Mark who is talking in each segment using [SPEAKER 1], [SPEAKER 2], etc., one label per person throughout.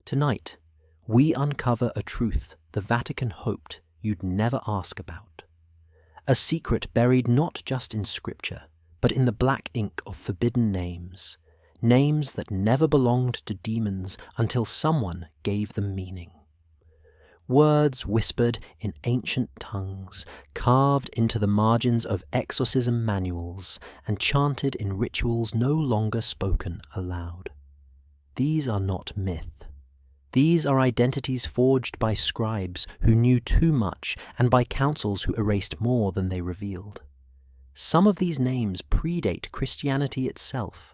[SPEAKER 1] Tonight, we uncover a truth the Vatican hoped you'd never ask about. A secret buried not just in scripture, but in the black ink of forbidden names. Names that never belonged to demons until someone gave them meaning. Words whispered in ancient tongues, carved into the margins of exorcism manuals, and chanted in rituals no longer spoken aloud. These are not myth. These are identities forged by scribes who knew too much and by councils who erased more than they revealed. Some of these names predate Christianity itself,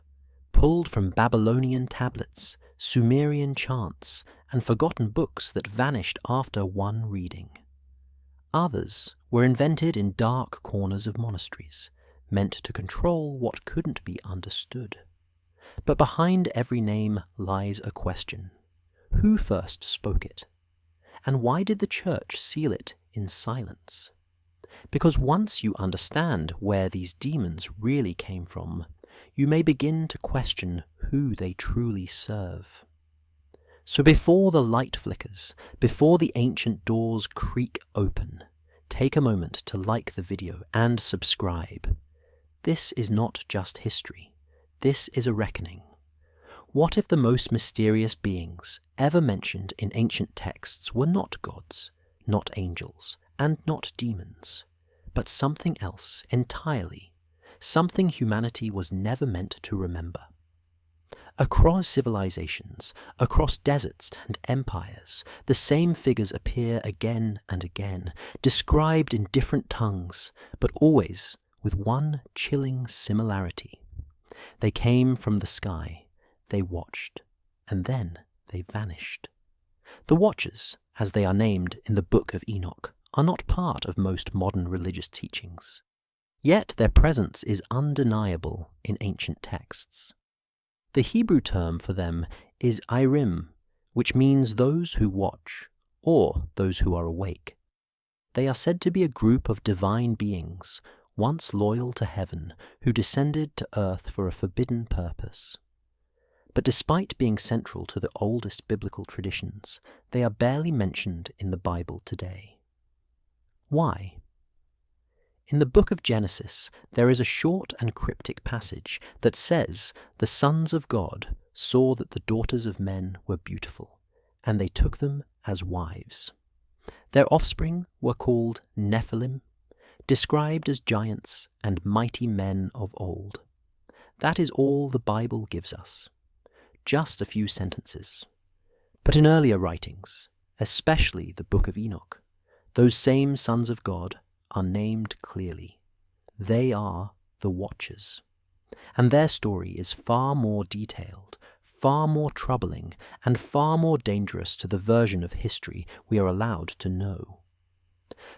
[SPEAKER 1] pulled from Babylonian tablets, Sumerian chants, and forgotten books that vanished after one reading. Others were invented in dark corners of monasteries, meant to control what couldn't be understood. But behind every name lies a question. Who first spoke it? And why did the Church seal it in silence? Because once you understand where these demons really came from, you may begin to question who they truly serve. So before the light flickers, before the ancient doors creak open, take a moment to like the video and subscribe. This is not just history. This is a reckoning. What if the most mysterious beings ever mentioned in ancient texts were not gods, not angels, and not demons, but something else entirely, something humanity was never meant to remember? Across civilizations, across deserts and empires, the same figures appear again and again, described in different tongues, but always with one chilling similarity. They came from the sky. They watched, and then they vanished. The Watchers, as they are named in the Book of Enoch, are not part of most modern religious teachings. Yet their presence is undeniable in ancient texts. The Hebrew term for them is Irim, which means those who watch, or those who are awake. They are said to be a group of divine beings, once loyal to heaven, who descended to earth for a forbidden purpose. But despite being central to the oldest biblical traditions, they are barely mentioned in the Bible today. Why? In the book of Genesis, there is a short and cryptic passage that says, "The sons of God saw that the daughters of men were beautiful, and they took them as wives." Their offspring were called Nephilim, described as giants and mighty men of old. That is all the Bible gives us. Just a few sentences. But in earlier writings, especially the Book of Enoch, those same sons of God are named clearly. They are the Watchers. And their story is far more detailed, far more troubling, and far more dangerous to the version of history we are allowed to know.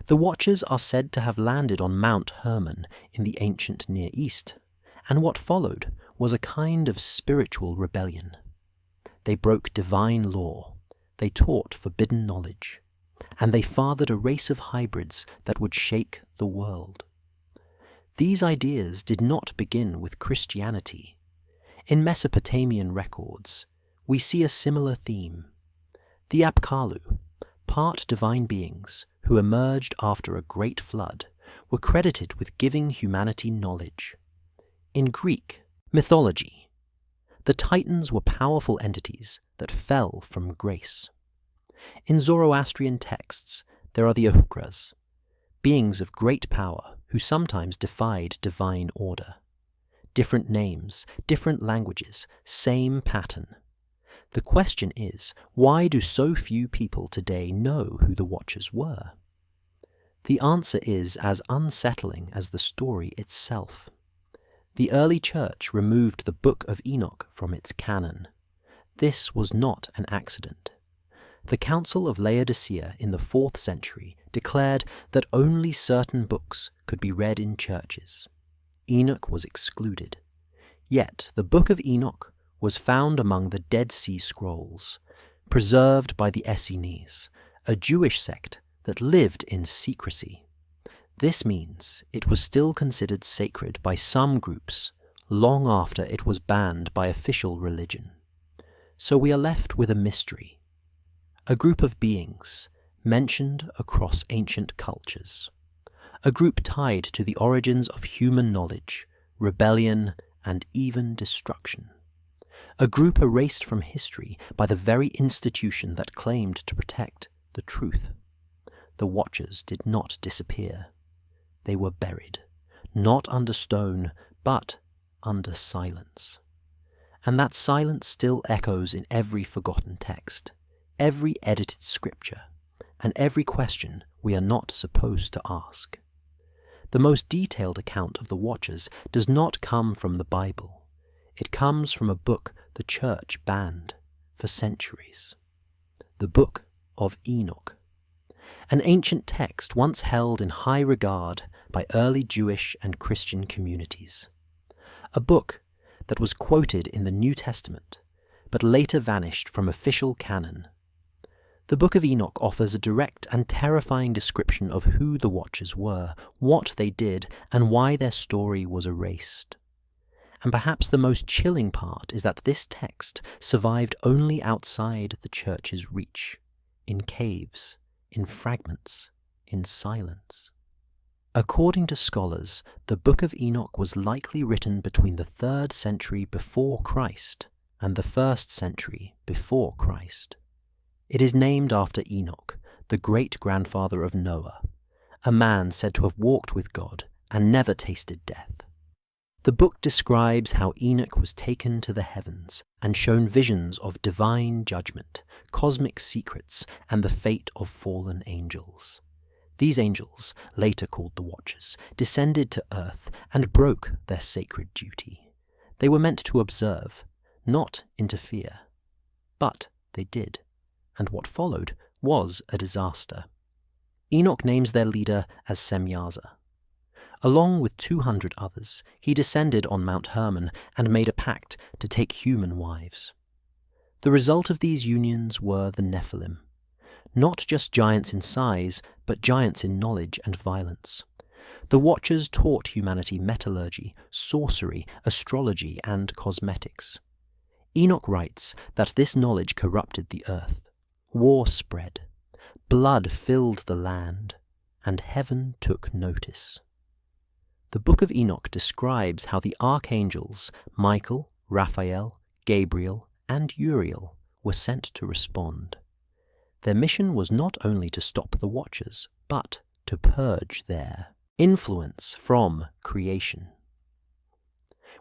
[SPEAKER 1] The Watchers are said to have landed on Mount Hermon in the ancient Near East, and what followed was a kind of spiritual rebellion. They broke divine law, they taught forbidden knowledge, and they fathered a race of hybrids that would shake the world. These ideas did not begin with Christianity. In Mesopotamian records, we see a similar theme. The Apkallu, part divine beings who emerged after a great flood, were credited with giving humanity knowledge. In Greek mythology, the Titans were powerful entities that fell from grace. In Zoroastrian texts, there are the Ahukras, beings of great power who sometimes defied divine order. Different names, different languages, same pattern. The question is, why do so few people today know who the Watchers were? The answer is as unsettling as the story itself. The early church removed the Book of Enoch from its canon. This was not an accident. The Council of Laodicea in the 4th century declared that only certain books could be read in churches. Enoch was excluded. Yet the Book of Enoch was found among the Dead Sea Scrolls, preserved by the Essenes, a Jewish sect that lived in secrecy. This means it was still considered sacred by some groups long after it was banned by official religion. So we are left with a mystery. a group of beings mentioned across ancient cultures, a group tied to the origins of human knowledge, rebellion, and even destruction, a group erased from history by the very institution that claimed to protect the truth. The Watchers did not disappear. They were buried, not under stone, but under silence. And that silence still echoes in every forgotten text, every edited scripture, and every question we are not supposed to ask. The most detailed account of the Watchers does not come from the Bible. It comes from a book the Church banned for centuries. The Book of Enoch, an ancient text once held in high regard by early Jewish and Christian communities. A book that was quoted in the New Testament, but later vanished from official canon. The Book of Enoch offers a direct and terrifying description of who the Watchers were, what they did, and why their story was erased. And perhaps the most chilling part is that this text survived only outside the Church's reach, in caves, in fragments, in silence. According to scholars, the Book of Enoch was likely written between the 3rd century before Christ and the 1st century before Christ. It is named after Enoch, the great-grandfather of Noah, a man said to have walked with God and never tasted death. The book describes how Enoch was taken to the heavens and shown visions of divine judgment, cosmic secrets, and the fate of fallen angels. These angels, later called the Watchers, descended to earth and broke their sacred duty. They were meant to observe, not interfere. But they did, and what followed was a disaster. Enoch names their leader as Semyaza. Along with 200 others, he descended on Mount Hermon and made a pact to take human wives. The result of these unions were the Nephilim, not just giants in size, but giants in knowledge and violence. The Watchers taught humanity metallurgy, sorcery, astrology, and cosmetics. Enoch writes that this knowledge corrupted the earth. War spread, blood filled the land, and heaven took notice. The Book of Enoch describes how the archangels Michael, Raphael, Gabriel, and Uriel were sent to respond. Their mission was not only to stop the Watchers, but to purge their influence from creation.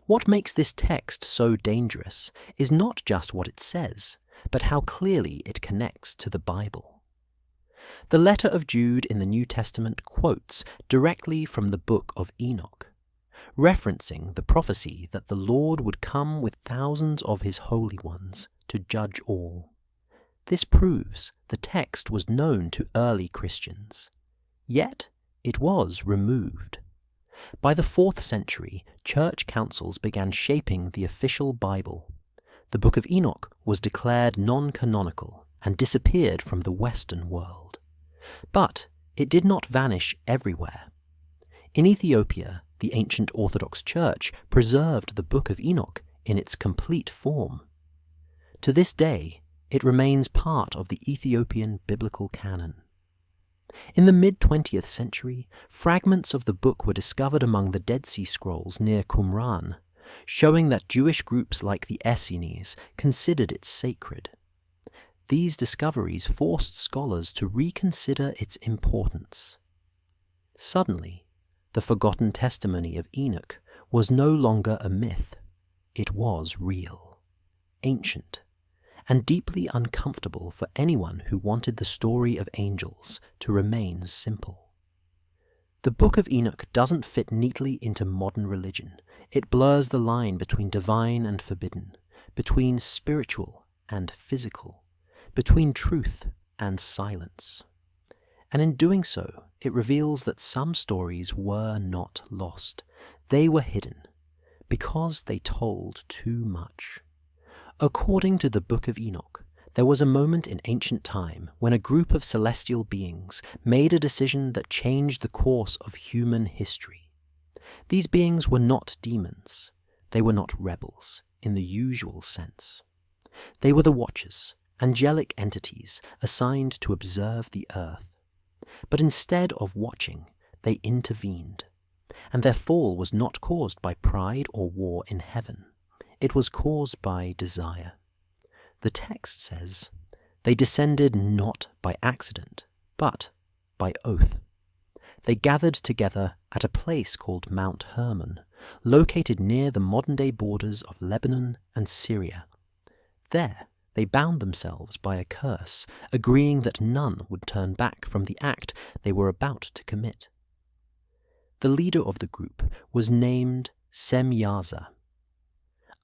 [SPEAKER 1] What makes this text so dangerous is not just what it says, but how clearly it connects to the Bible. The letter of Jude in the New Testament quotes directly from the Book of Enoch, referencing the prophecy that the Lord would come with thousands of his holy ones to judge all. This proves the text was known to early Christians, yet it was removed. By the 4th century, church councils began shaping the official Bible. The Book of Enoch was declared non-canonical and disappeared from the Western world. But it did not vanish everywhere. In Ethiopia, the ancient Orthodox Church preserved the Book of Enoch in its complete form. To this day, it remains part of the Ethiopian biblical canon. In the mid-20th century, fragments of the book were discovered among the Dead Sea Scrolls near Qumran, showing that Jewish groups like the Essenes considered it sacred. These discoveries forced scholars to reconsider its importance. Suddenly, the forgotten testimony of Enoch was no longer a myth. It was real, ancient, and deeply uncomfortable for anyone who wanted the story of angels to remain simple. The Book of Enoch doesn't fit neatly into modern religion. It blurs the line between divine and forbidden, between spiritual and physical, between truth and silence. And in doing so, it reveals that some stories were not lost. They were hidden because they told too much. According to the Book of Enoch, there was a moment in ancient time when a group of celestial beings made a decision that changed the course of human history. These beings were not demons. They were not rebels in the usual sense. They were the Watchers, angelic entities assigned to observe the earth. But instead of watching, they intervened. And their fall was not caused by pride or war in heaven. It was caused by desire. The text says, "They descended not by accident, but by oath." They gathered together at a place called Mount Hermon, located near the modern-day borders of Lebanon and Syria. There, they bound themselves by a curse, agreeing that none would turn back from the act they were about to commit. The leader of the group was named Semyaza.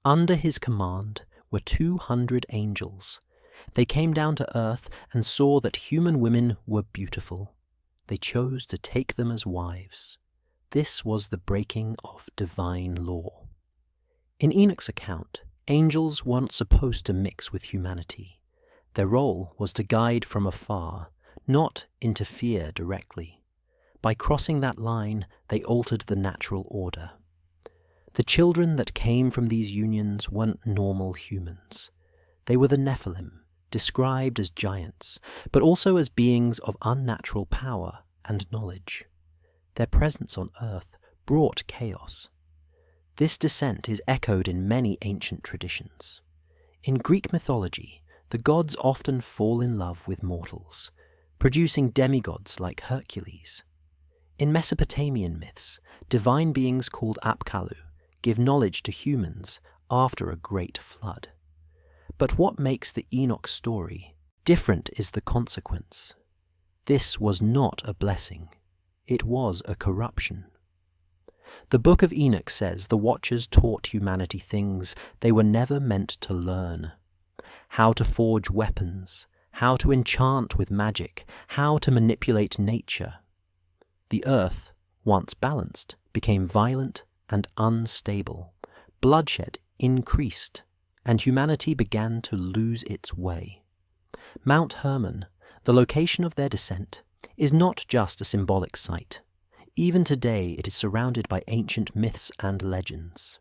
[SPEAKER 1] Under his command were 200 angels. They came down to earth and saw that human women were beautiful. They chose to take them as wives. This was the breaking of divine law. In Enoch's account, angels weren't supposed to mix with humanity. Their role was to guide from afar, not interfere directly. By crossing that line, they altered the natural order. The children that came from these unions weren't normal humans. They were the Nephilim, described as giants, but also as beings of unnatural power and knowledge. Their presence on earth brought chaos. This descent is echoed in many ancient traditions. In Greek mythology, the gods often fall in love with mortals, producing demigods like Hercules. In Mesopotamian myths, divine beings called Apkallu give knowledge to humans after a great flood. But what makes the Enoch story different is the consequence. This was not a blessing. It was a corruption. The Book of Enoch says the Watchers taught humanity things they were never meant to learn. How to forge weapons, how to enchant with magic, how to manipulate nature. The earth, once balanced, became violent and unstable. Bloodshed increased, and humanity began to lose its way. Mount Hermon, the location of their descent, is not just a symbolic site. Even today it is surrounded by ancient myths and legends.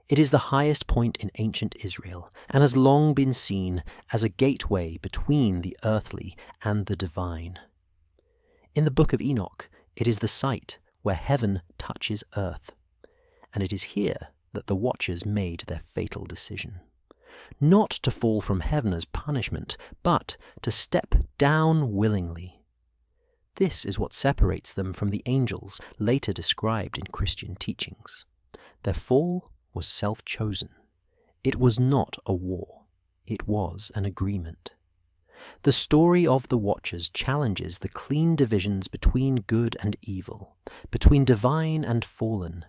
[SPEAKER 1] It is the highest point in ancient Israel, and has long been seen as a gateway between the earthly and the divine. In the Book of Enoch, it is the site where heaven touches earth, and it is here that the Watchers made their fatal decision. Not to fall from heaven as punishment, but to step down willingly. This is what separates them from the angels later described in Christian teachings. Their fall was self-chosen. It was not a war. It was an agreement. The story of the Watchers challenges the clean divisions between good and evil, between divine and fallen.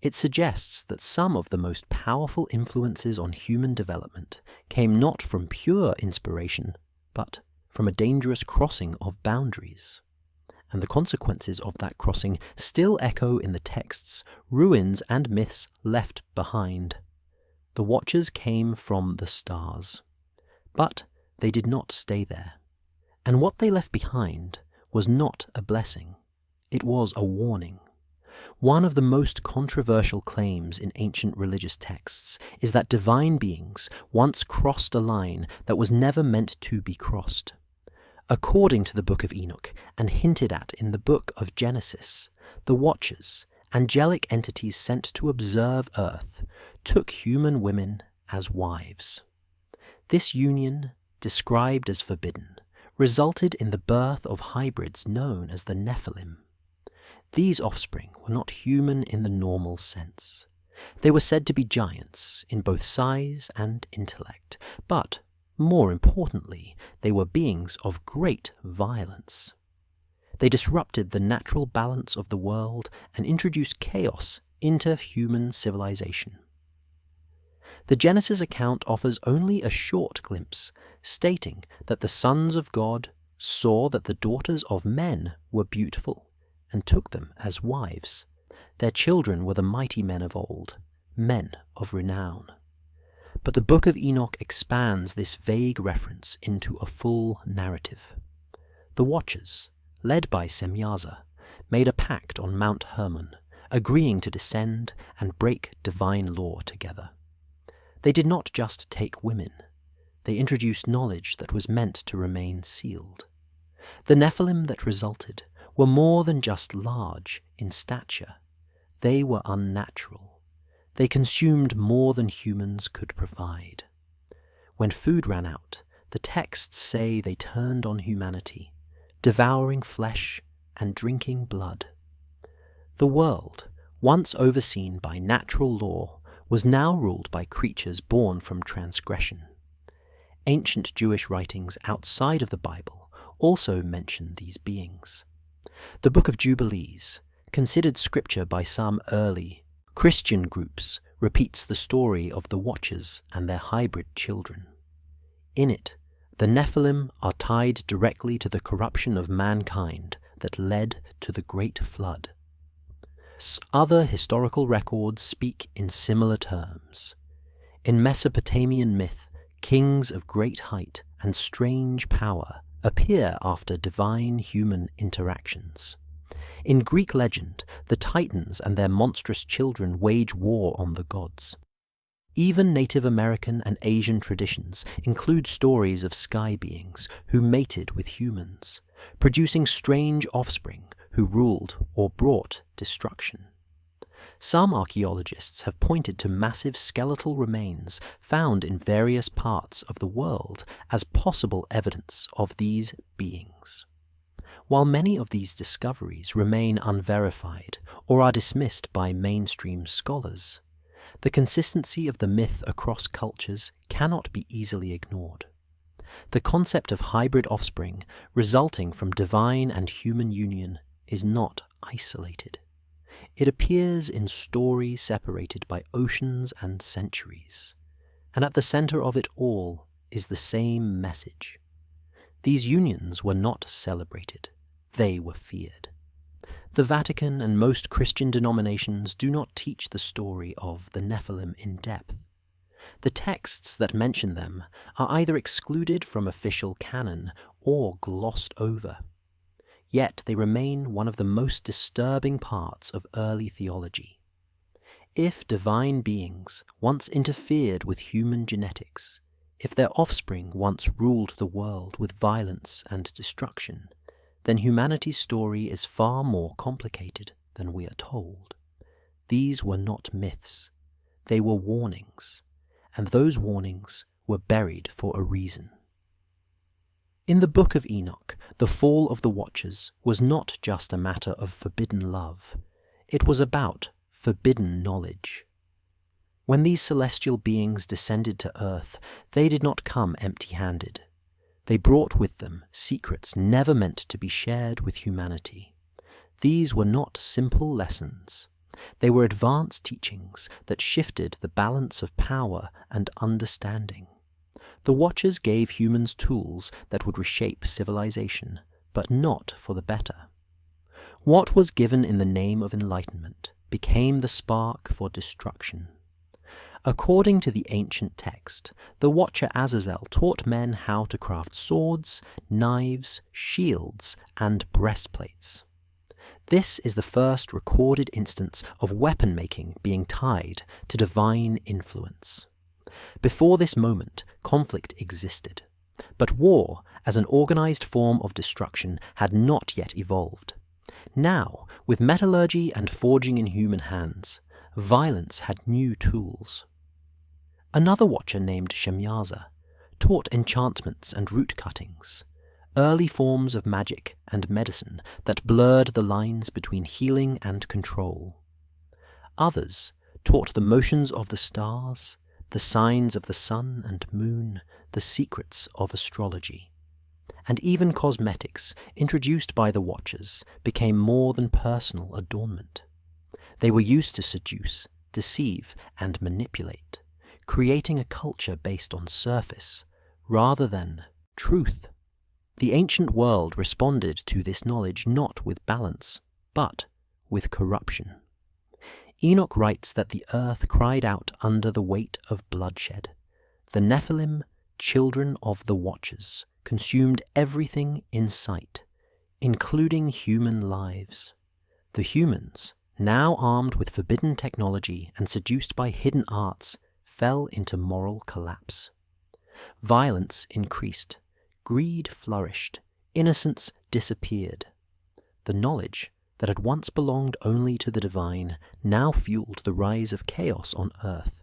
[SPEAKER 1] It suggests that some of the most powerful influences on human development came not from pure inspiration, but from a dangerous crossing of boundaries. And the consequences of that crossing still echo in the texts, ruins and myths left behind. The Watchers came from the stars, but they did not stay there. And what they left behind was not a blessing. It was a warning. One of the most controversial claims in ancient religious texts is that divine beings once crossed a line that was never meant to be crossed. According to the Book of Enoch, and hinted at in the Book of Genesis, the Watchers, angelic entities sent to observe earth, took human women as wives. This union, described as forbidden, resulted in the birth of hybrids known as the Nephilim. These offspring were not human in the normal sense. They were said to be giants in both size and intellect, but, more importantly, they were beings of great violence. They disrupted the natural balance of the world and introduced chaos into human civilization. The Genesis account offers only a short glimpse, stating that the sons of God saw that the daughters of men were beautiful, and took them as wives. Their children were the mighty men of old, men of renown. But the Book of Enoch expands this vague reference into a full narrative. The Watchers, led by Semyaza, made a pact on Mount Hermon, agreeing to descend and break divine law together. They did not just take women. they introduced knowledge that was meant to remain sealed. The Nephilim that resulted were more than just large in stature. They were unnatural. They consumed more than humans could provide. When food ran out, the texts say they turned on humanity, devouring flesh and drinking blood. The world, once overseen by natural law, was now ruled by creatures born from transgression. Ancient Jewish writings outside of the Bible also mention these beings. The Book of Jubilees, considered scripture by some early Christian groups, repeats the story of the Watchers and their hybrid children. In it, the Nephilim are tied directly to the corruption of mankind that led to the Great Flood. Other historical records speak in similar terms. In Mesopotamian myth, kings of great height and strange power appear after divine-human interactions. In Greek legend, the Titans and their monstrous children wage war on the gods. Even Native American and Asian traditions include stories of sky beings who mated with humans, producing strange offspring who ruled or brought destruction. Some archaeologists have pointed to massive skeletal remains found in various parts of the world as possible evidence of these beings. While many of these discoveries remain unverified or are dismissed by mainstream scholars, the consistency of the myth across cultures cannot be easily ignored. The concept of hybrid offspring resulting from divine and human union is not isolated. It appears in stories separated by oceans and centuries, and at the center of it all is the same message. These unions were not celebrated, they were feared. The Vatican and most Christian denominations do not teach the story of the Nephilim in depth. The texts that mention them are either excluded from official canon or glossed over. Yet they remain one of the most disturbing parts of early theology. If divine beings once interfered with human genetics, if their offspring once ruled the world with violence and destruction, then humanity's story is far more complicated than we are told. These were not myths, they were warnings, and those warnings were buried for a reason. In the Book of Enoch, the fall of the Watchers was not just a matter of forbidden love, it was about forbidden knowledge. When these celestial beings descended to earth, they did not come empty-handed. They brought with them secrets never meant to be shared with humanity. These were not simple lessons. They were advanced teachings that shifted the balance of power and understanding. The Watchers gave humans tools that would reshape civilization, but not for the better. What was given in the name of enlightenment became the spark for destruction. According to the ancient text, the Watcher Azazel taught men how to craft swords, knives, shields, and breastplates. This is the first recorded instance of weapon-making being tied to divine influence. Before this moment, conflict existed, but war as an organized form of destruction had not yet evolved. Now, with metallurgy and forging in human hands, violence had new tools. Another Watcher named Shemyaza taught enchantments and root cuttings, early forms of magic and medicine that blurred the lines between healing and control. Others taught the motions of the stars, the signs of the sun and moon, the secrets of astrology. And even cosmetics, introduced by the Watchers, became more than personal adornment. They were used to seduce, deceive, and manipulate, creating a culture based on surface, rather than truth. The ancient world responded to this knowledge not with balance, but with corruption. Enoch writes that the earth cried out under the weight of bloodshed. The Nephilim, children of the Watchers, consumed everything in sight, including human lives. The humans, now armed with forbidden technology and seduced by hidden arts, fell into moral collapse. Violence increased, greed flourished, innocence disappeared. The knowledge that had once belonged only to the divine now fueled the rise of chaos on earth.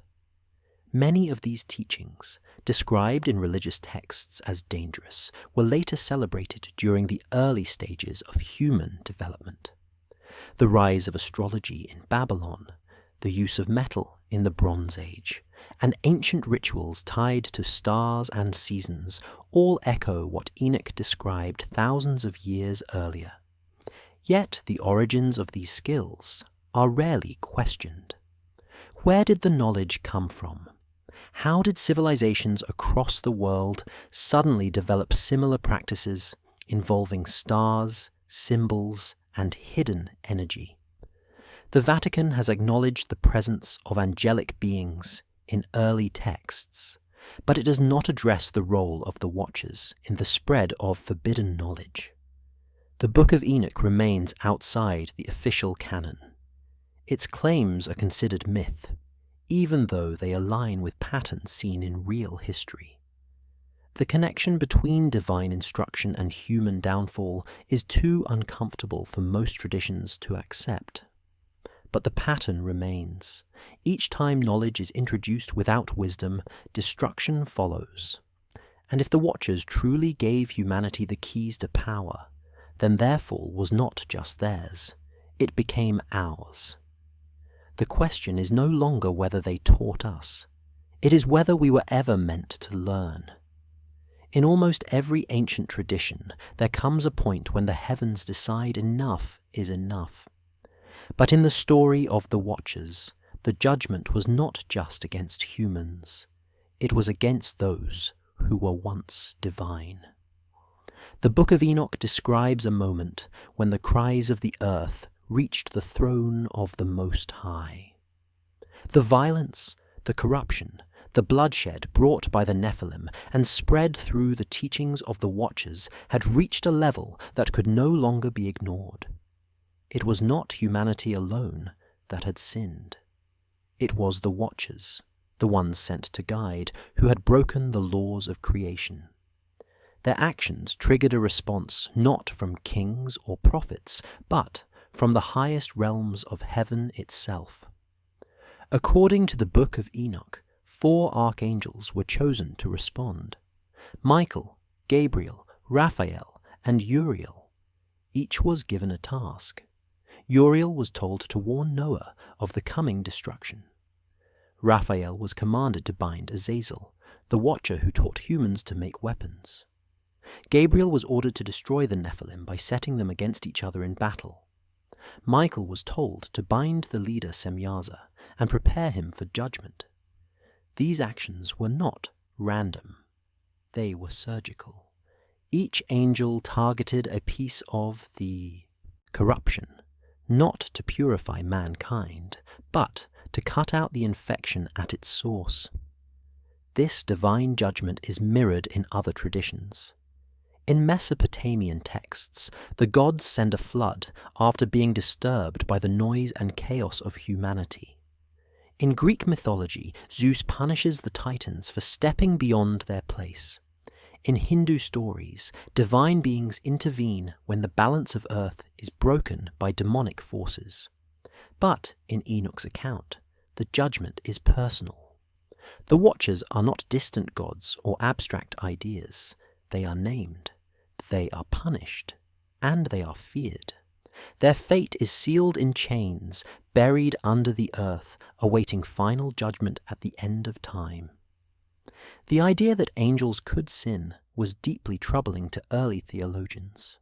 [SPEAKER 1] Many of these teachings, described in religious texts as dangerous, were later celebrated during the early stages of human development. The rise of astrology in Babylon, the use of metal in the Bronze Age, and ancient rituals tied to stars and seasons all echo what Enoch described thousands of years earlier. Yet the origins of these skills are rarely questioned. Where did the knowledge come from? How did civilizations across the world suddenly develop similar practices involving stars, symbols, and hidden energy? The Vatican has acknowledged the presence of angelic beings in early texts, but it does not address the role of the Watchers in the spread of forbidden knowledge. The Book of Enoch remains outside the official canon. Its claims are considered myth, even though they align with patterns seen in real history. The connection between divine instruction and human downfall is too uncomfortable for most traditions to accept. But the pattern remains. Each time knowledge is introduced without wisdom, destruction follows. And if the Watchers truly gave humanity the keys to power, then their fall was not just theirs, it became ours. The question is no longer whether they taught us. It is whether we were ever meant to learn. In almost every ancient tradition, there comes a point when the heavens decide enough is enough. But in the story of the Watchers, the judgment was not just against humans. It was against those who were once divine. The Book of Enoch describes a moment when the cries of the earth reached the throne of the Most High. The violence, the corruption, the bloodshed brought by the Nephilim and spread through the teachings of the Watchers had reached a level that could no longer be ignored. It was not humanity alone that had sinned. It was the Watchers, the ones sent to guide, who had broken the laws of creation. Their actions triggered a response not from kings or prophets, but from the highest realms of heaven itself. According to the Book of Enoch, 4 archangels were chosen to respond: Michael, Gabriel, Raphael, and Uriel. Each was given a task. Uriel was told to warn Noah of the coming destruction. Raphael was commanded to bind Azazel, the Watcher who taught humans to make weapons. Gabriel was ordered to destroy the Nephilim by setting them against each other in battle. Michael was told to bind the leader Semyaza and prepare him for judgment. These actions were not random. They were surgical. Each angel targeted a piece of the corruption, not to purify mankind, but to cut out the infection at its source. This divine judgment is mirrored in other traditions. In Mesopotamian texts, the gods send a flood after being disturbed by the noise and chaos of humanity. In Greek mythology, Zeus punishes the Titans for stepping beyond their place. In Hindu stories, divine beings intervene when the balance of earth is broken by demonic forces. But in Enoch's account, the judgment is personal. The Watchers are not distant gods or abstract ideas. They are named, they are punished, and they are feared. Their fate is sealed in chains, buried under the earth, awaiting final judgment at the end of time. The idea that angels could sin was deeply troubling to early theologians.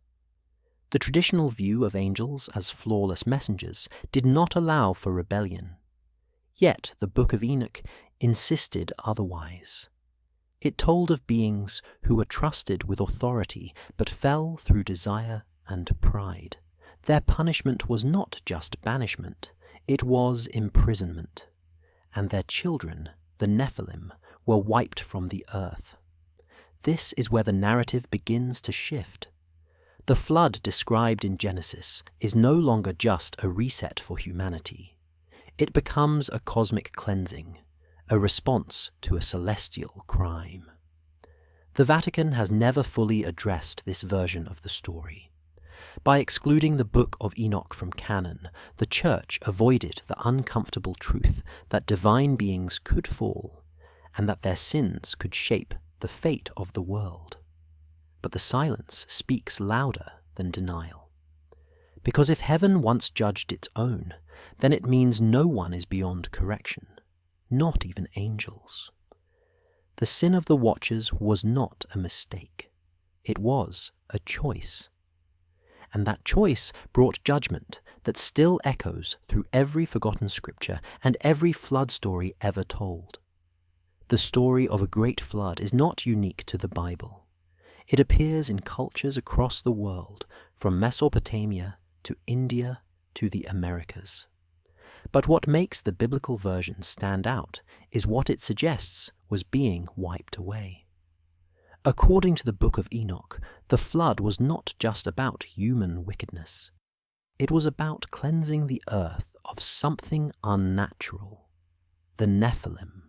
[SPEAKER 1] The traditional view of angels as flawless messengers did not allow for rebellion. Yet the Book of Enoch insisted otherwise. It told of beings who were trusted with authority but fell through desire and pride. Their punishment was not just banishment, it was imprisonment. And their children, the Nephilim, were wiped from the earth. This is where the narrative begins to shift. The flood described in Genesis is no longer just a reset for humanity. It becomes a cosmic cleansing, a response to a celestial crime. The Vatican has never fully addressed this version of the story. By excluding the Book of Enoch from canon, the Church avoided the uncomfortable truth that divine beings could fall, and that their sins could shape the fate of the world. But the silence speaks louder than denial. Because if heaven once judged its own, then it means no one is beyond correction, not even angels. The sin of the Watchers was not a mistake. It was a choice. And that choice brought judgment that still echoes through every forgotten scripture and every flood story ever told. The story of a great flood is not unique to the Bible. It appears in cultures across the world, from Mesopotamia to India to the Americas. But what makes the biblical version stand out is what it suggests was being wiped away. According to the Book of Enoch, the flood was not just about human wickedness. It was about cleansing the earth of something unnatural, the Nephilim.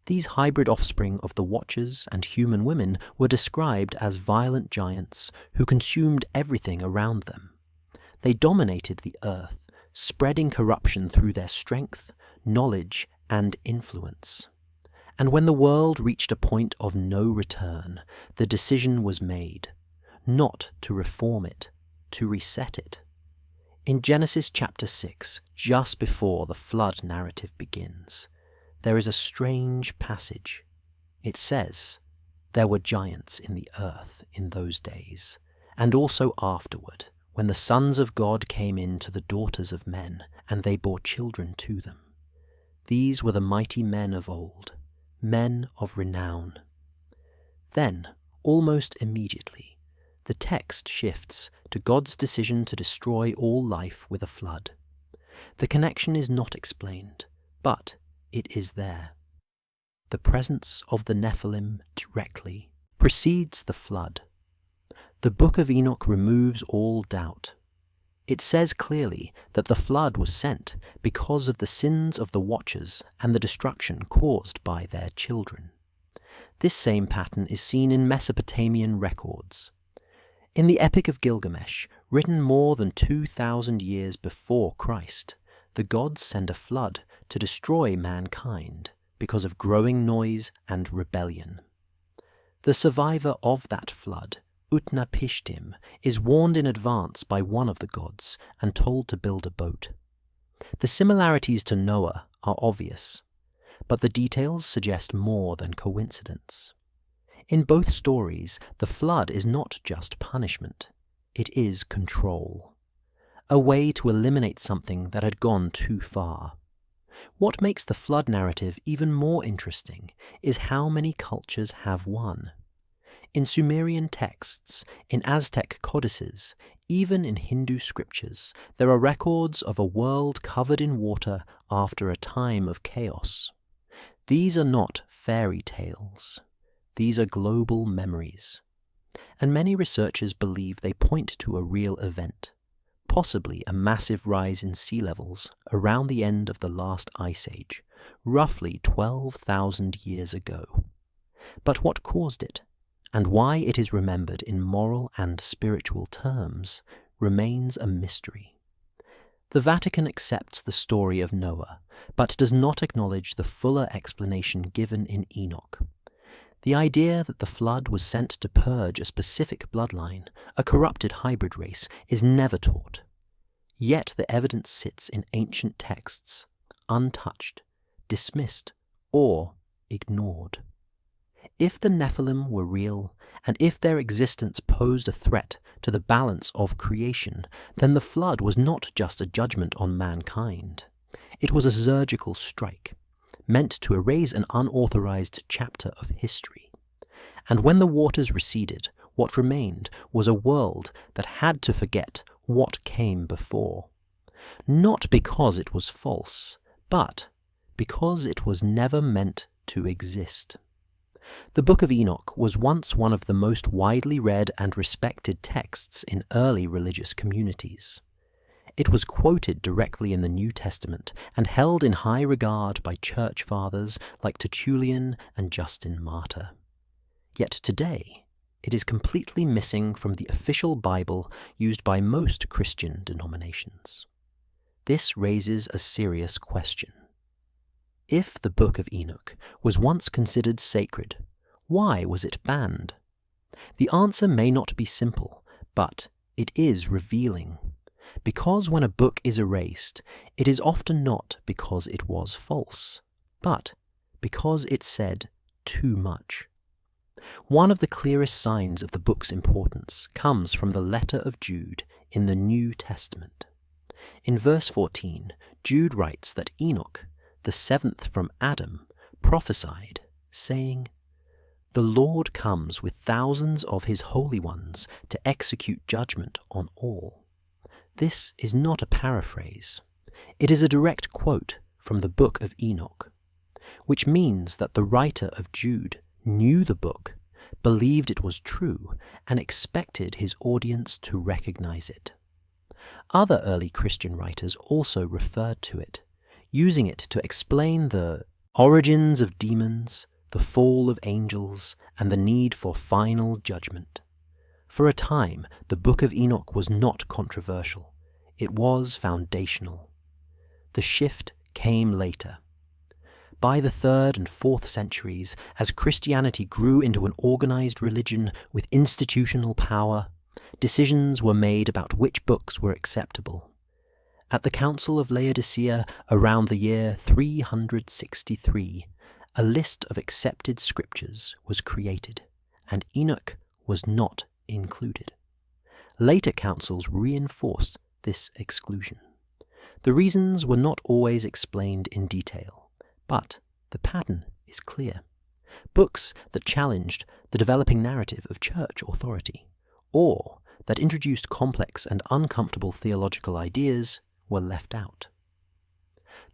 [SPEAKER 1] These hybrid offspring of the Watchers and human women were described as violent giants who consumed everything around them. They dominated the earth, spreading corruption through their strength, knowledge, and influence. And when the world reached a point of no return, the decision was made, not to reform it, to reset it. In Genesis chapter 6, just before the flood narrative begins, there is a strange passage. It says, "There were giants in the earth in those days, and also afterward, when the sons of God came in to the daughters of men, and they bore children to them. These were the mighty men of old, men of renown." Then, almost immediately, the text shifts to God's decision to destroy all life with a flood. The connection is not explained, but it is there. The presence of the Nephilim directly precedes the flood. The Book of Enoch removes all doubt. It says clearly that the flood was sent because of the sins of the Watchers and the destruction caused by their children. This same pattern is seen in Mesopotamian records. In the Epic of Gilgamesh, written more than 2,000 years before Christ, the gods send a flood to destroy mankind because of growing noise and rebellion. The survivor of that flood, Utnapishtim, is warned in advance by one of the gods and told to build a boat. The similarities to Noah are obvious, but the details suggest more than coincidence. In both stories, the flood is not just punishment, it is control. A way to eliminate something that had gone too far. What makes the flood narrative even more interesting is how many cultures have won. In Sumerian texts, in Aztec codices, even in Hindu scriptures, there are records of a world covered in water after a time of chaos. These are not fairy tales. These are global memories. And many researchers believe they point to a real event, possibly a massive rise in sea levels around the end of the last ice age, roughly 12,000 years ago. But what caused it, and why it is remembered in moral and spiritual terms, remains a mystery. The Vatican accepts the story of Noah, but does not acknowledge the fuller explanation given in Enoch. The idea that the flood was sent to purge a specific bloodline, a corrupted hybrid race, is never taught. Yet the evidence sits in ancient texts, untouched, dismissed, or ignored. If the Nephilim were real, and if their existence posed a threat to the balance of creation, then the flood was not just a judgment on mankind. It was a surgical strike, meant to erase an unauthorized chapter of history. And when the waters receded, what remained was a world that had to forget what came before. Not because it was false, but because it was never meant to exist. The Book of Enoch was once one of the most widely read and respected texts in early religious communities. It was quoted directly in the New Testament and held in high regard by church fathers like Tertullian and Justin Martyr. Yet today, it is completely missing from the official Bible used by most Christian denominations. This raises a serious question. If the Book of Enoch was once considered sacred, why was it banned? The answer may not be simple, but it is revealing. Because when a book is erased, it is often not because it was false, but because it said too much. One of the clearest signs of the book's importance comes from the letter of Jude in the New Testament. In verse 14, Jude writes that Enoch, the seventh from Adam, prophesied, saying, "The Lord comes with thousands of his holy ones to execute judgment on all." This is not a paraphrase. It is a direct quote from the Book of Enoch, which means that the writer of Jude knew the book, believed it was true, and expected his audience to recognize it. Other early Christian writers also referred to it, using it to explain the origins of demons, the fall of angels, and the need for final judgment. For a time, the Book of Enoch was not controversial. It was foundational. The shift came later. By the 3rd and 4th centuries, as Christianity grew into an organized religion with institutional power, decisions were made about which books were acceptable. At the Council of Laodicea around the year 363, a list of accepted scriptures was created, and Enoch was not included. Later councils reinforced this exclusion. The reasons were not always explained in detail, but the pattern is clear. Books that challenged the developing narrative of church authority, or that introduced complex and uncomfortable theological ideas, were left out.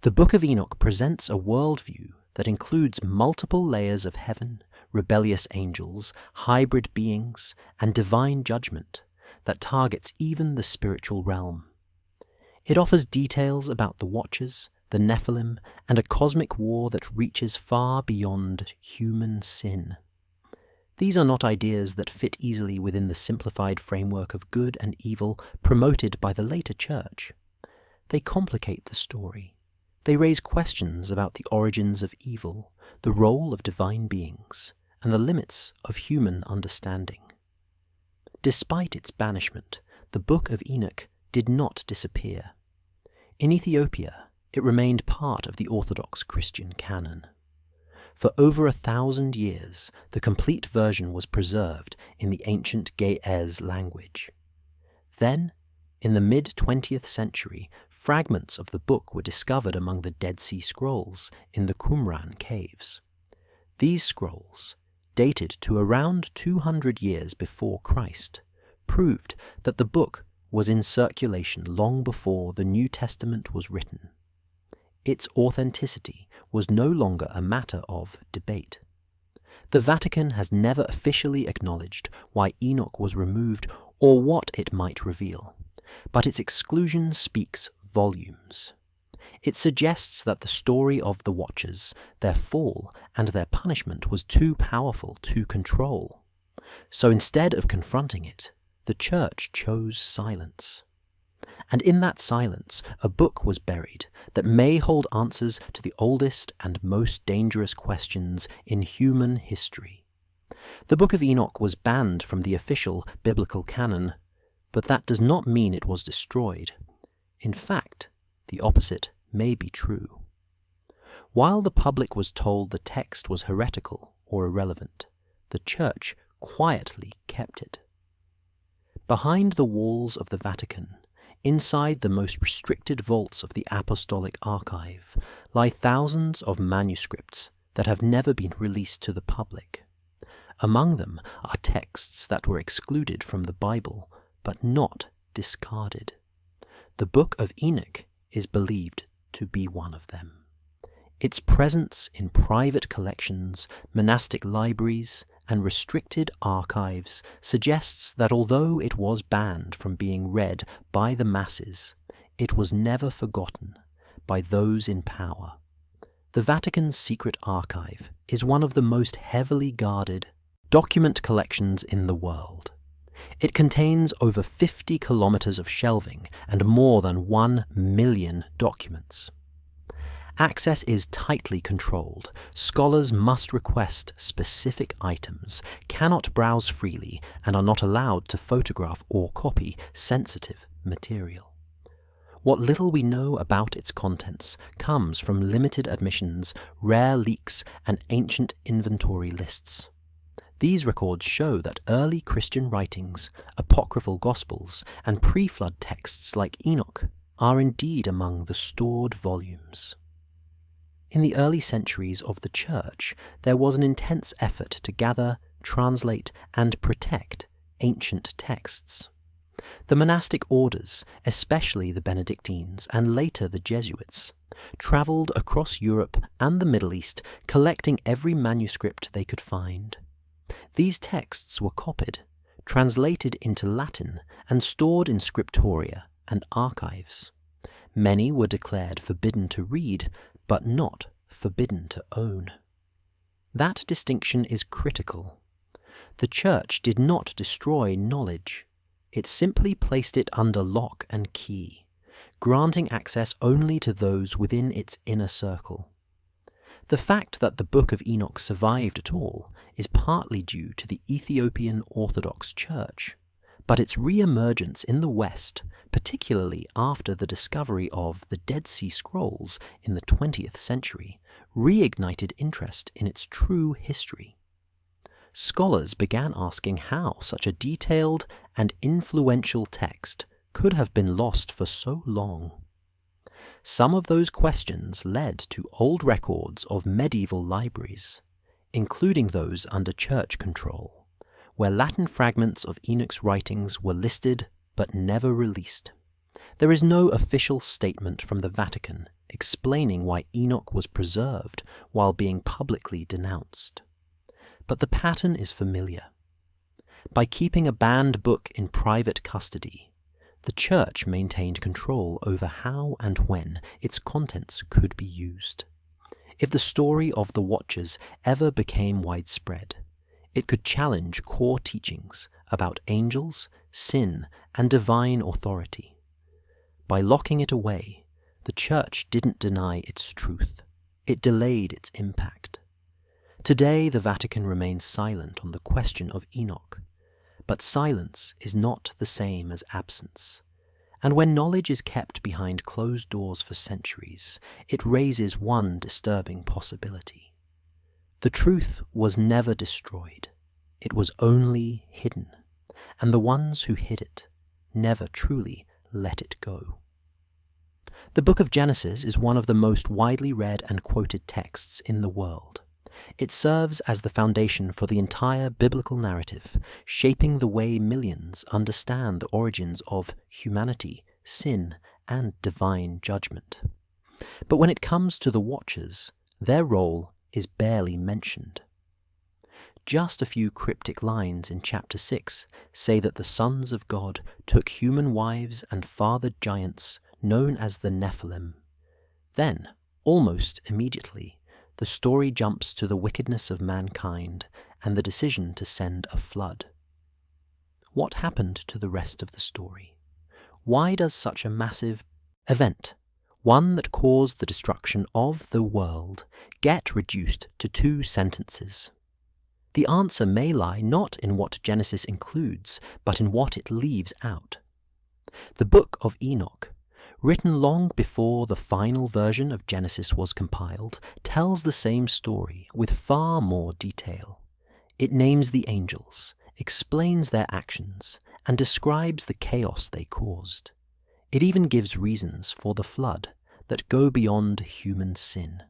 [SPEAKER 1] The Book of Enoch presents a worldview that includes multiple layers of heaven, rebellious angels, hybrid beings, and divine judgment that targets even the spiritual realm. It offers details about the Watchers, the Nephilim, and a cosmic war that reaches far beyond human sin. These are not ideas that fit easily within the simplified framework of good and evil promoted by the later church. They complicate the story. They raise questions about the origins of evil, the role of divine beings, and the limits of human understanding. Despite its banishment, the Book of Enoch did not disappear. In Ethiopia, it remained part of the Orthodox Christian canon. For over 1,000 years, the complete version was preserved in the ancient Ge'ez language. Then, in the mid-20th century, fragments of the book were discovered among the Dead Sea Scrolls in the Qumran caves. These scrolls, dated to around 200 years before Christ, proved that the book was in circulation long before the New Testament was written. Its authenticity was no longer a matter of debate. The Vatican has never officially acknowledged why Enoch was removed or what it might reveal, but its exclusion speaks volumes. It suggests that the story of the Watchers, their fall, and their punishment was too powerful to control. So instead of confronting it, the Church chose silence. And in that silence, a book was buried that may hold answers to the oldest and most dangerous questions in human history. The Book of Enoch was banned from the official biblical canon, but that does not mean it was destroyed. In fact, the opposite may be true. While the public was told the text was heretical or irrelevant, the Church quietly kept it. Behind the walls of the Vatican, inside the most restricted vaults of the Apostolic Archive, lie thousands of manuscripts that have never been released to the public. Among them are texts that were excluded from the Bible, but not discarded. The Book of Enoch is believed to be one of them. Its presence in private collections, monastic libraries, and restricted archives suggests that although it was banned from being read by the masses, it was never forgotten by those in power. The Vatican's secret archive is one of the most heavily guarded, Document collections in the world. It contains over 50 kilometers of shelving and more than 1 million documents. Access is tightly controlled. Scholars must request specific items, cannot browse freely, and are not allowed to photograph or copy sensitive material. What little we know about its contents comes from limited admissions, rare leaks, and ancient inventory lists. These records show that early Christian writings, apocryphal Gospels, and pre-flood texts like Enoch are indeed among the stored volumes. In the early centuries of the Church, there was an intense effort to gather, translate, and protect ancient texts. The monastic orders, especially the Benedictines and later the Jesuits, travelled across Europe and the Middle East, collecting every manuscript they could find. These texts were copied, translated into Latin, and stored in scriptoria and archives. Many were declared forbidden to read, but not forbidden to own. That distinction is critical. The Church did not destroy knowledge. It simply placed it under lock and key, granting access only to those within its inner circle. The fact that the Book of Enoch survived at all is partly due to the Ethiopian Orthodox Church, but its re-emergence in the West, particularly after the discovery of the Dead Sea Scrolls in the 20th century, reignited interest in its true history. Scholars began asking how such a detailed and influential text could have been lost for so long. Some of those questions led to old records of medieval libraries, including those under church control, where Latin fragments of Enoch's writings were listed but never released. There is no official statement from the Vatican explaining why Enoch was preserved while being publicly denounced. But the pattern is familiar. By keeping a banned book in private custody, the Church maintained control over how and when its contents could be used. If the story of the Watchers ever became widespread, it could challenge core teachings about angels, sin, and divine authority. By locking it away, the Church didn't deny its truth. It delayed its impact. Today, the Vatican remains silent on the question of Enoch, but silence is not the same as absence. And when knowledge is kept behind closed doors for centuries, it raises one disturbing possibility. The truth was never destroyed. It was only hidden, and the ones who hid it never truly let it go. The Book of Genesis is one of the most widely read and quoted texts in the world. It serves as the foundation for the entire biblical narrative, shaping the way millions understand the origins of humanity, sin, and divine judgment. But when it comes to the Watchers, their role is barely mentioned. Just a few cryptic lines in chapter 6 say that the sons of God took human wives and fathered giants known as the Nephilim. Then, almost immediately, the story jumps to the wickedness of mankind and the decision to send a flood. What happened to the rest of the story? Why does such a massive event, one that caused the destruction of the world, get reduced to 2 sentences? The answer may lie not in what Genesis includes, but in what it leaves out. The Book of Enoch, written long before the final version of Genesis was compiled, tells the same story with far more detail. It names the angels, explains their actions, and describes the chaos they caused. It even gives reasons for the flood that go beyond human sin.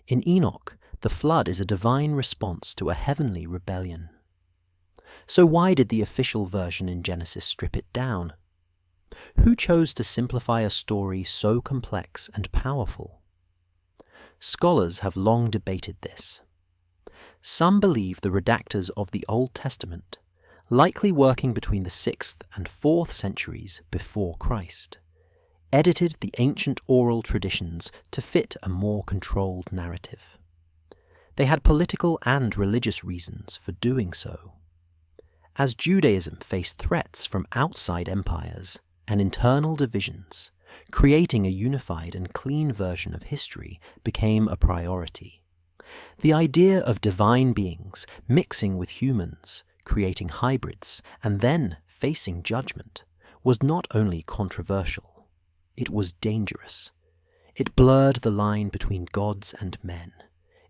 [SPEAKER 1] In Enoch, the flood is a divine response to a heavenly rebellion. So why did the official version in Genesis strip it down? Who chose to simplify a story so complex and powerful? Scholars have long debated this. Some believe the redactors of the Old Testament, likely working between the 6th and 4th centuries before Christ, edited the ancient oral traditions to fit a more controlled narrative. They had political and religious reasons for doing so. As Judaism faced threats from outside empires and internal divisions, creating a unified and clean version of history became a priority. The idea of divine beings mixing with humans, creating hybrids, and then facing judgment was not only controversial, it was dangerous. It blurred the line between gods and men.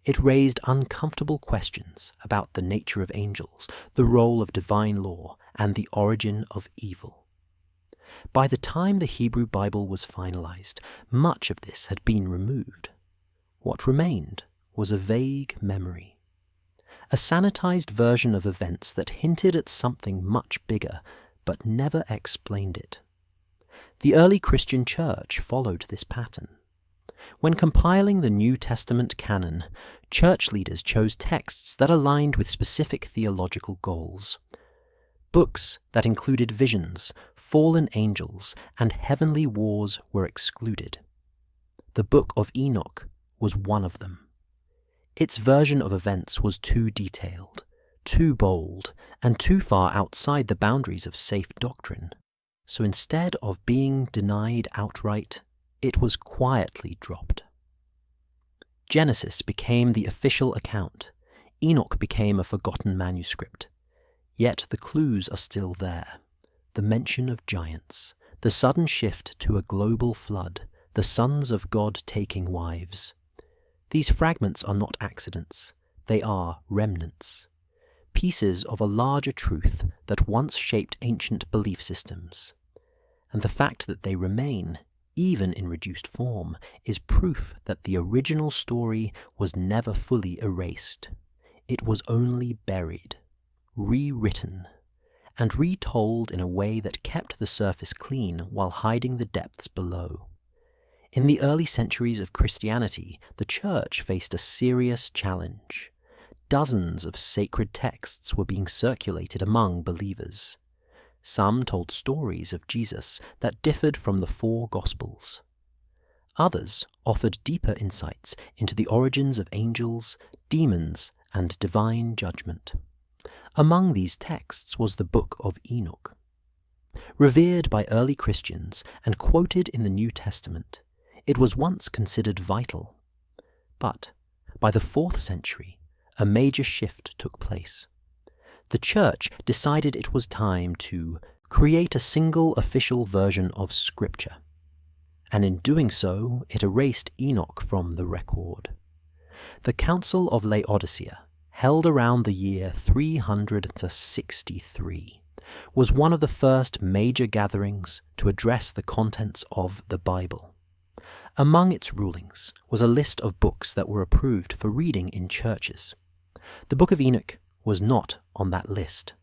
[SPEAKER 1] It raised uncomfortable questions about the nature of angels, the role of divine law, and the origin of evil. By the time the Hebrew Bible was finalized, much of this had been removed. What remained was a vague memory, a sanitized version of events that hinted at something much bigger, but never explained it. The early Christian church followed this pattern. When compiling the New Testament canon, church leaders chose texts that aligned with specific theological goals. Books that included visions, fallen angels, and heavenly wars were excluded. The Book of Enoch was one of them. Its version of events was too detailed, too bold, and too far outside the boundaries of safe doctrine. So instead of being denied outright, it was quietly dropped. Genesis became the official account. Enoch became a forgotten manuscript. Yet the clues are still there. The mention of giants, the sudden shift to a global flood, the sons of God taking wives. These fragments are not accidents. They are remnants. Pieces of a larger truth that once shaped ancient belief systems. And the fact that they remain, even in reduced form, is proof that the original story was never fully erased. It was only buried, rewritten, and retold in a way that kept the surface clean while hiding the depths below. In the early centuries of Christianity, the Church faced a serious challenge. Dozens of sacred texts were being circulated among believers. Some told stories of Jesus that differed from the four Gospels. Others offered deeper insights into the origins of angels, demons, and divine judgment. Among these texts was the Book of Enoch. Revered by early Christians and quoted in the New Testament, it was once considered vital. But by the 4th century, a major shift took place. The Church decided it was time to create a single official version of Scripture, and in doing so, it erased Enoch from the record. The Council of Laodicea, held around the year 363, was one of the first major gatherings to address the contents of the Bible. Among its rulings was a list of books that were approved for reading in churches. The Book of Enoch was not on that list.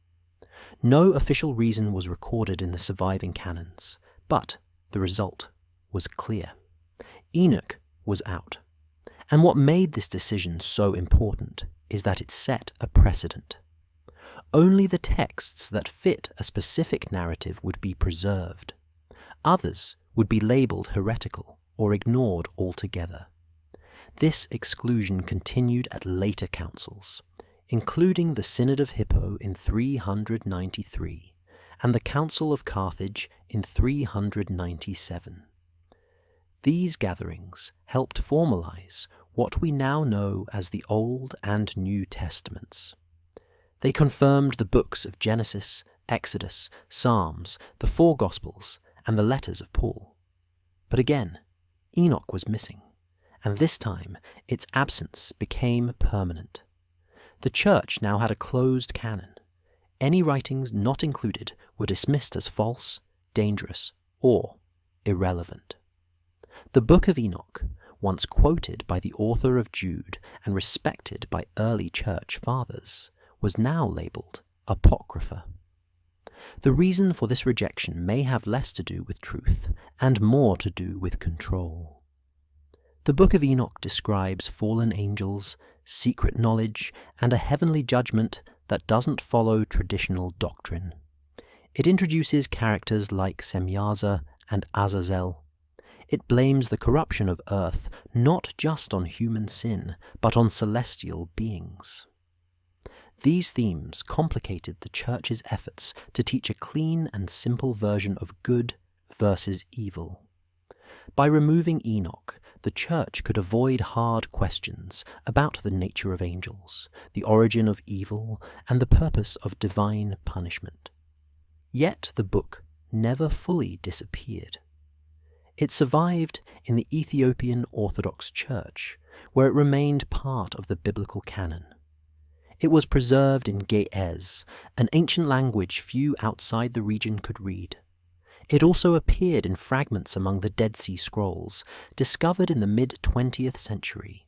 [SPEAKER 1] No official reason was recorded in the surviving canons, but the result was clear. Enoch was out. And what made this decision so important is that it set a precedent. Only the texts that fit a specific narrative would be preserved. Others would be labeled heretical or ignored altogether. This exclusion continued at later councils, including the Synod of Hippo in 393 and the Council of Carthage in 397. These gatherings helped formalize what we now know as the Old and New Testaments. They confirmed the books of Genesis, Exodus, Psalms, the four Gospels, and the letters of Paul. But again, Enoch was missing, and this time its absence became permanent. The Church now had a closed canon. Any writings not included were dismissed as false, dangerous, or irrelevant. The Book of Enoch, once quoted by the author of Jude and respected by early church fathers, was now labeled Apocrypha. The reason for this rejection may have less to do with truth and more to do with control. The Book of Enoch describes fallen angels, secret knowledge, and a heavenly judgment that doesn't follow traditional doctrine. It introduces characters like Semyaza and Azazel. It blames the corruption of earth not just on human sin, but on celestial beings. These themes complicated the Church's efforts to teach a clean and simple version of good versus evil. By removing Enoch, the Church could avoid hard questions about the nature of angels, the origin of evil, and the purpose of divine punishment. Yet the book never fully disappeared. It survived in the Ethiopian Orthodox Church, where it remained part of the biblical canon. It was preserved in Ge'ez, an ancient language few outside the region could read. It also appeared in fragments among the Dead Sea Scrolls, discovered in the mid-20th century.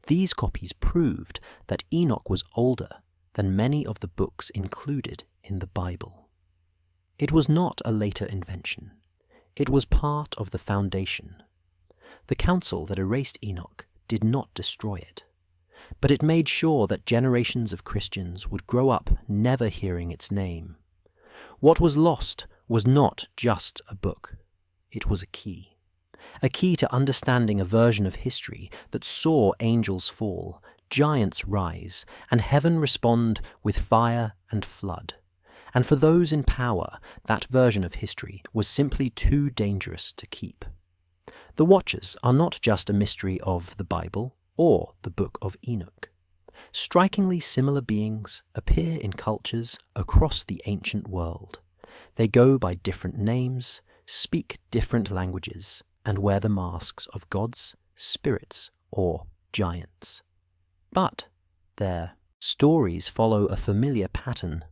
[SPEAKER 1] These copies proved that Enoch was older than many of the books included in the Bible. It was not a later invention. It was part of the foundation. The council that erased Enoch did not destroy it, but it made sure that generations of Christians would grow up never hearing its name. What was lost was not just a book. It was a key to understanding a version of history that saw angels fall, giants rise, and heaven respond with fire and flood. And for those in power, that version of history was simply too dangerous to keep. The Watchers are not just a mystery of the Bible or the Book of Enoch. Strikingly similar beings appear in cultures across the ancient world. They go by different names, speak different languages, and wear the masks of gods, spirits, or giants. But their stories follow a familiar pattern.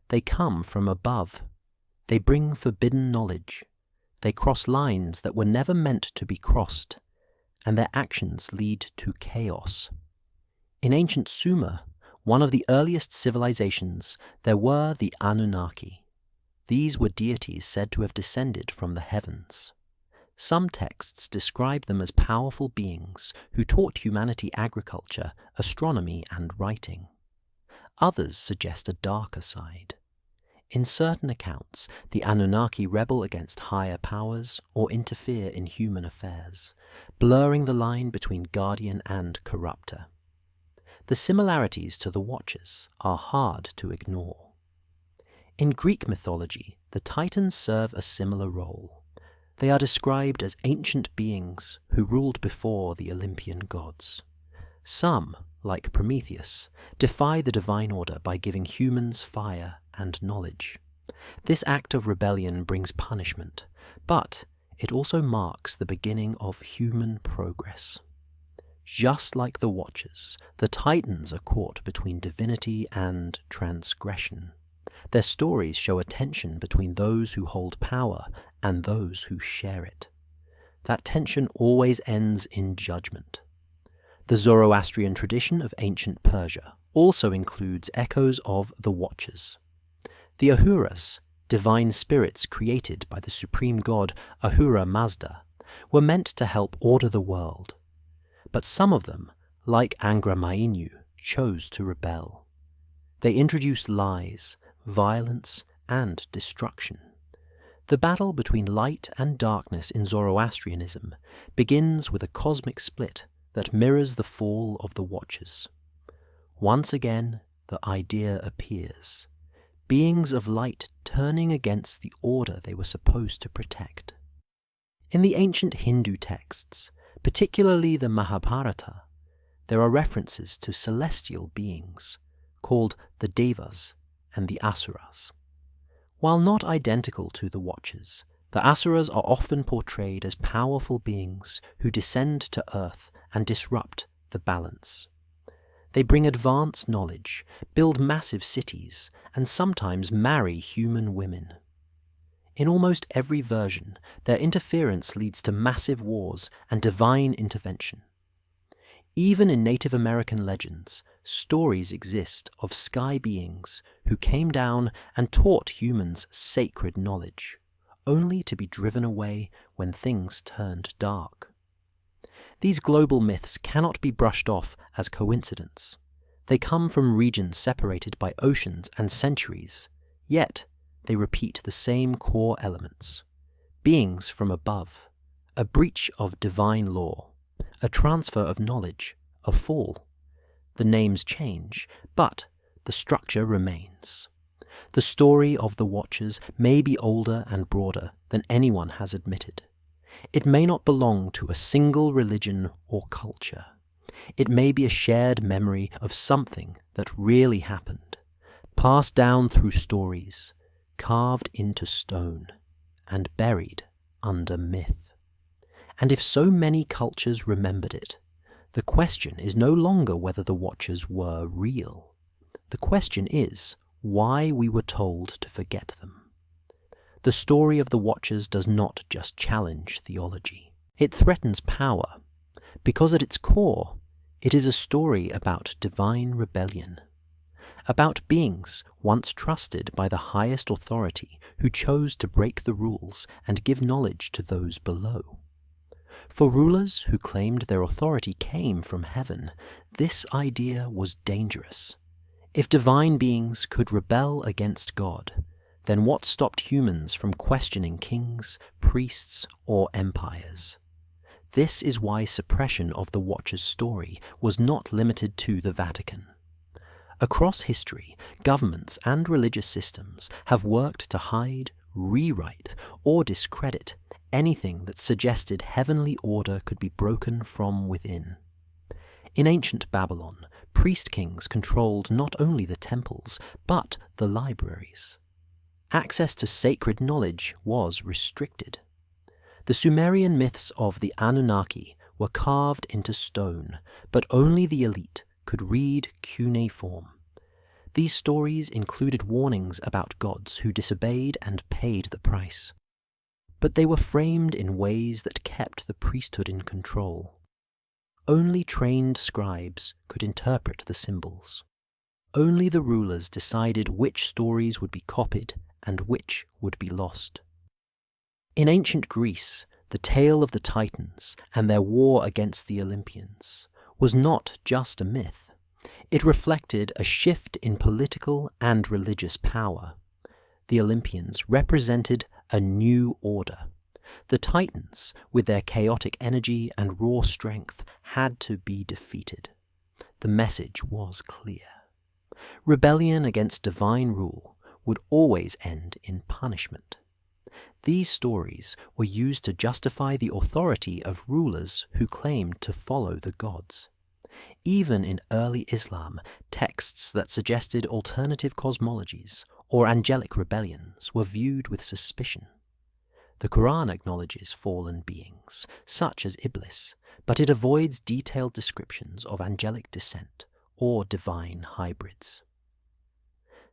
[SPEAKER 1] They come from above. They bring forbidden knowledge. They cross lines that were never meant to be crossed, and their actions lead to chaos. In ancient Sumer, one of the earliest civilizations, there were the Anunnaki. These were deities said to have descended from the heavens. Some texts describe them as powerful beings who taught humanity agriculture, astronomy, and writing. Others suggest a darker side. In certain accounts, the Anunnaki rebel against higher powers or interfere in human affairs, blurring the line between guardian and corrupter. The similarities to the Watchers are hard to ignore. In Greek mythology, the Titans serve a similar role. They are described as ancient beings who ruled before the Olympian gods. Some, like Prometheus, defy the divine order by giving humans fire and knowledge. This act of rebellion brings punishment, but it also marks the beginning of human progress. Just like the Watchers, the Titans are caught between divinity and transgression. Their stories show a tension between those who hold power and those who share it. That tension always ends in judgment. The Zoroastrian tradition of ancient Persia also includes echoes of the Watchers. The Ahuras, divine spirits created by the supreme god Ahura Mazda, were meant to help order the world. But some of them, like Angra Mainyu, chose to rebel. They introduced lies, violence, and destruction. The battle between light and darkness in Zoroastrianism begins with a cosmic split that mirrors the fall of the Watchers. Once again, the idea appears: beings of light turning against the order they were supposed to protect. In the ancient Hindu texts, particularly the Mahabharata, there are references to celestial beings, called the Devas and the Asuras. While not identical to the Watchers, the Asuras are often portrayed as powerful beings who descend to earth and disrupt the balance. They bring advanced knowledge, build massive cities, and sometimes marry human women. In almost every version, their interference leads to massive wars and divine intervention. Even in Native American legends, stories exist of sky beings who came down and taught humans sacred knowledge, only to be driven away when things turned dark. These global myths cannot be brushed off as coincidence. They come from regions separated by oceans and centuries, yet they repeat the same core elements: beings from above, A breach of divine law, a transfer of knowledge, a fall. The names change, but the structure remains. The story of the Watchers may be older and broader than anyone has admitted. It may not belong to a single religion or culture. It may be a shared memory of something that really happened, passed down through stories, carved into stone, and buried under myth. And if so many cultures remembered it, the question is no longer whether the Watchers were real. The question is why we were told to forget them. The story of the Watchers does not just challenge theology. It threatens power, because at its core, it is a story about divine rebellion, about beings once trusted by the highest authority who chose to break the rules and give knowledge to those below. For rulers who claimed their authority came from heaven, this idea was dangerous. If divine beings could rebel against God, then what stopped humans from questioning kings, priests, or empires? This is why suppression of the Watchers' story was not limited to the Vatican. Across history, governments and religious systems have worked to hide, rewrite, or discredit anything that suggested heavenly order could be broken from within. In ancient Babylon, priest-kings controlled not only the temples, but the libraries. Access to sacred knowledge was restricted. The Sumerian myths of the Anunnaki were carved into stone, but only the elite could read cuneiform. These stories included warnings about gods who disobeyed and paid the price. But they were framed in ways that kept the priesthood in control. Only trained scribes could interpret the symbols. Only the rulers decided which stories would be copied and which would be lost. In ancient Greece, the tale of the Titans and their war against the Olympians was not just a myth. It reflected a shift in political and religious power. The Olympians represented a new order. The Titans, with their chaotic energy and raw strength, had to be defeated. The message was clear. Rebellion against divine rule would always end in punishment. These stories were used to justify the authority of rulers who claimed to follow the gods. Even in early Islam, texts that suggested alternative cosmologies or angelic rebellions were viewed with suspicion. The Quran acknowledges fallen beings, such as Iblis, but it avoids detailed descriptions of angelic descent or divine hybrids.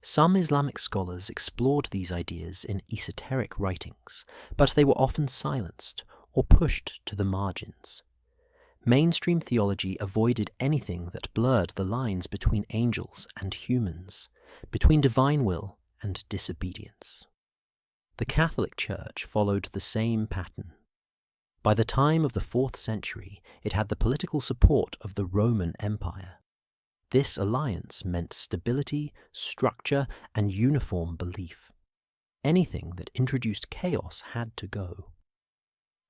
[SPEAKER 1] Some Islamic scholars explored these ideas in esoteric writings, but they were often silenced or pushed to the margins. Mainstream theology avoided anything that blurred the lines between angels and humans, between divine will and disobedience. The Catholic Church followed the same pattern. By the time of the 4th century, it had the political support of the Roman Empire. This alliance meant stability, structure, and uniform belief. Anything that introduced chaos had to go.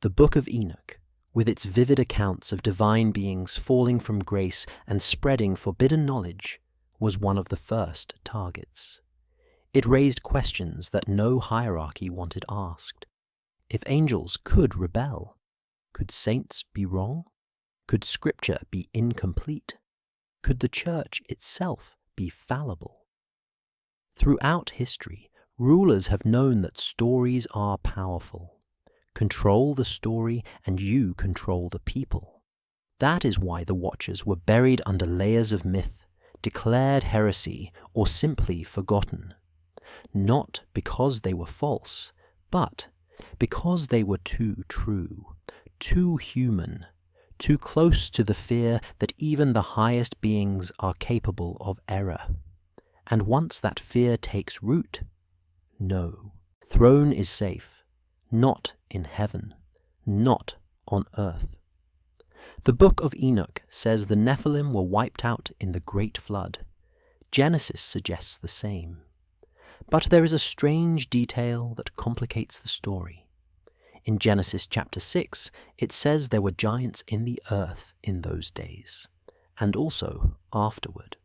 [SPEAKER 1] The Book of Enoch, with its vivid accounts of divine beings falling from grace and spreading forbidden knowledge, was one of the first targets. It raised questions that no hierarchy wanted asked. If angels could rebel, could saints be wrong? Could Scripture be incomplete? Could the Church itself be fallible? Throughout history, rulers have known that stories are powerful. Control the story and you control the people. That is why the Watchers were buried under layers of myth, declared heresy, or simply forgotten. Not because they were false, but because they were too true, too human, too close to the fear that even the highest beings are capable of error. And once that fear takes root, no, throne is safe, not in heaven, not on earth. The Book of Enoch says the Nephilim were wiped out in the Great Flood. Genesis suggests the same. But there is a strange detail that complicates the story. In Genesis chapter 6, it says there were giants in the earth in those days, and also afterward.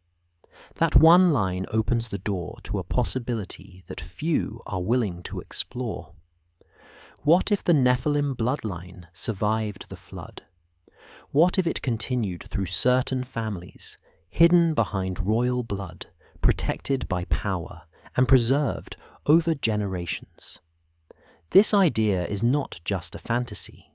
[SPEAKER 1] That one line opens the door to a possibility that few are willing to explore. What if the Nephilim bloodline survived the flood? What if it continued through certain families, hidden behind royal blood, protected by power, and preserved over generations? This idea is not just a fantasy.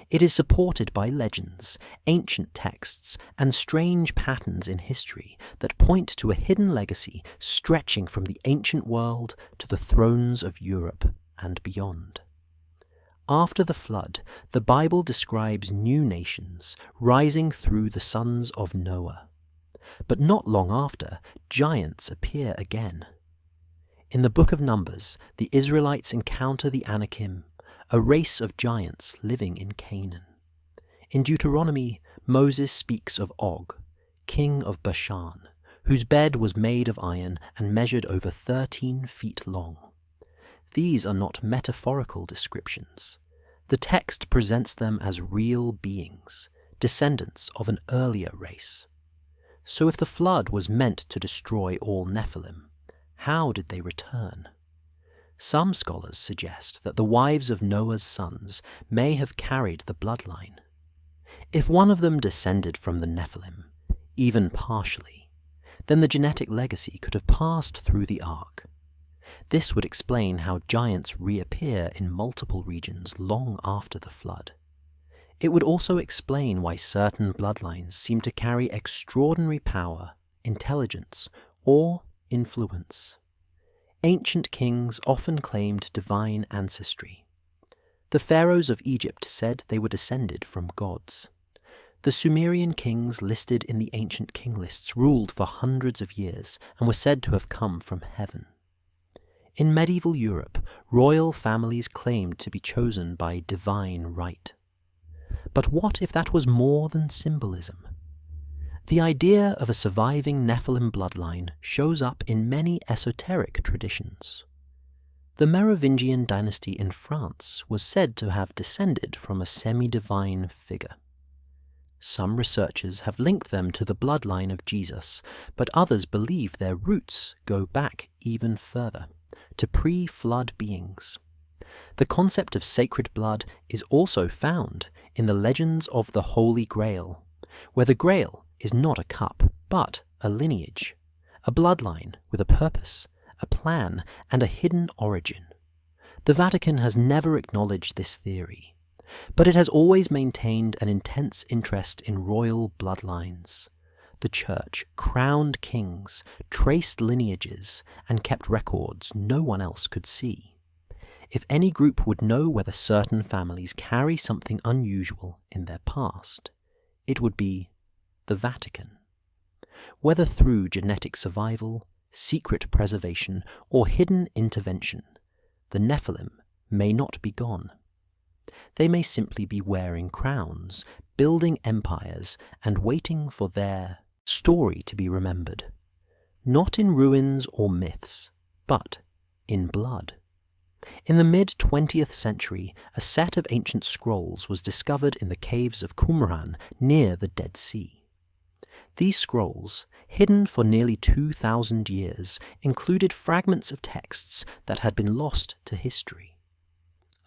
[SPEAKER 1] It is supported by legends, ancient texts, and strange patterns in history that point to a hidden legacy stretching from the ancient world to the thrones of Europe and beyond. After the flood, the Bible describes new nations rising through the sons of Noah. But not long after, giants appear again. In the Book of Numbers, the Israelites encounter the Anakim, a race of giants living in Canaan. In Deuteronomy, Moses speaks of Og, king of Bashan, whose bed was made of iron and measured over 13 feet long. These are not metaphorical descriptions. The text presents them as real beings, descendants of an earlier race. So if the flood was meant to destroy all Nephilim, how did they return? Some scholars suggest that the wives of Noah's sons may have carried the bloodline. If one of them descended from the Nephilim, even partially, then the genetic legacy could have passed through the ark. This would explain how giants reappear in multiple regions long after the flood. It would also explain why certain bloodlines seem to carry extraordinary power, intelligence, or influence. Ancient kings often claimed divine ancestry. The pharaohs of Egypt said they were descended from gods. The Sumerian kings listed in the ancient king lists ruled for hundreds of years and were said to have come from heaven. In medieval Europe, royal families claimed to be chosen by divine right. But what if that was more than symbolism? The idea of a surviving Nephilim bloodline shows up in many esoteric traditions. The Merovingian dynasty in France was said to have descended from a semi-divine figure. Some researchers have linked them to the bloodline of Jesus, but others believe their roots go back even further, to pre-flood beings. The concept of sacred blood is also found in the legends of the Holy Grail, where the Grail is not a cup, but a lineage, a bloodline with a purpose, a plan, and a hidden origin. The Vatican has never acknowledged this theory, but it has always maintained an intense interest in royal bloodlines. The Church crowned kings, traced lineages, and kept records no one else could see. If any group would know whether certain families carry something unusual in their past, it would be the Vatican. Whether through genetic survival, secret preservation, or hidden intervention, the Nephilim may not be gone. They may simply be wearing crowns, building empires, and waiting for their story to be remembered. Not in ruins or myths, but in blood. In the mid-20th century, a set of ancient scrolls was discovered in the caves of Qumran near the Dead Sea. These scrolls, hidden for nearly 2,000 years, included fragments of texts that had been lost to history.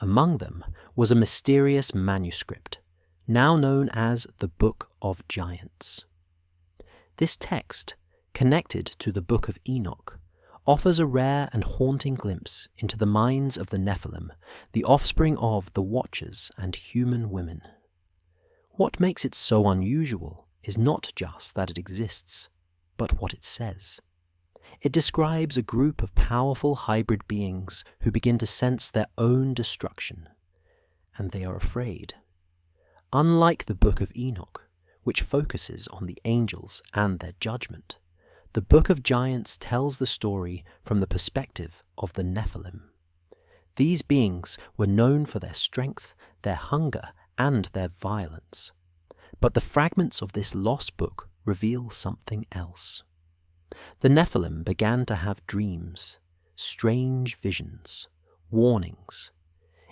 [SPEAKER 1] Among them was a mysterious manuscript, now known as the Book of Giants. This text, connected to the Book of Enoch, offers a rare and haunting glimpse into the minds of the Nephilim, the offspring of the Watchers and human women. What makes it so unusual is not just that it exists, but what it says. It describes a group of powerful hybrid beings who begin to sense their own destruction, and they are afraid. Unlike the Book of Enoch, which focuses on the angels and their judgment, the Book of Giants tells the story from the perspective of the Nephilim. These beings were known for their strength, their hunger, and their violence. But the fragments of this lost book reveal something else. The Nephilim began to have dreams, strange visions, warnings.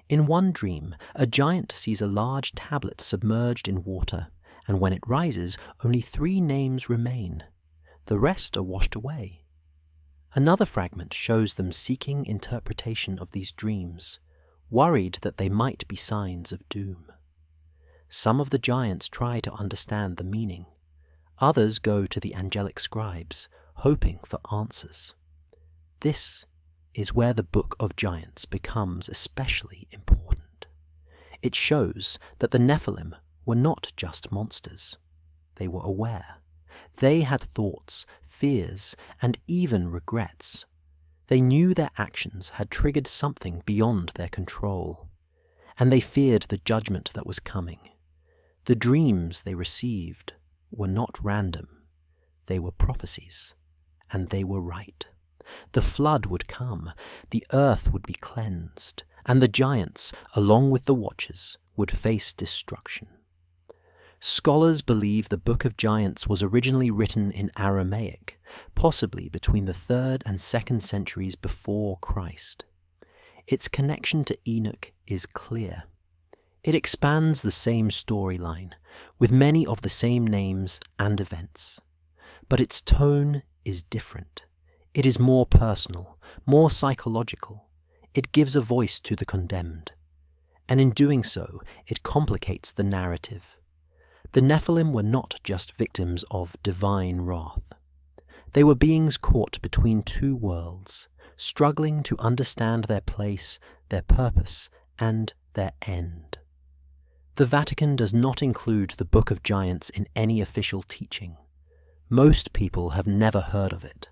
[SPEAKER 1] In one dream, a giant sees a large tablet submerged in water, and when it rises, only 3 names remain. The rest are washed away. Another fragment shows them seeking interpretation of these dreams, worried that they might be signs of doom. Some of the giants try to understand the meaning. Others go to the angelic scribes, hoping for answers. This is where the Book of Giants becomes especially important. It shows that the Nephilim were not just monsters. They were aware. They had thoughts, fears, and even regrets. They knew their actions had triggered something beyond their control, and they feared the judgment that was coming. The dreams they received were not random. They were prophecies, and they were right. The flood would come, the earth would be cleansed, and the giants, along with the Watchers, would face destruction. Scholars believe the Book of Giants was originally written in Aramaic, possibly between the 3rd and 2nd centuries before Christ. Its connection to Enoch is clear. It expands the same storyline, with many of the same names and events. But its tone is different. It is more personal, more psychological. It gives a voice to the condemned. And in doing so, it complicates the narrative. The Nephilim were not just victims of divine wrath. They were beings caught between 2 worlds, struggling to understand their place, their purpose, and their end. The Vatican does not include the Book of Giants in any official teaching. Most people have never heard of it.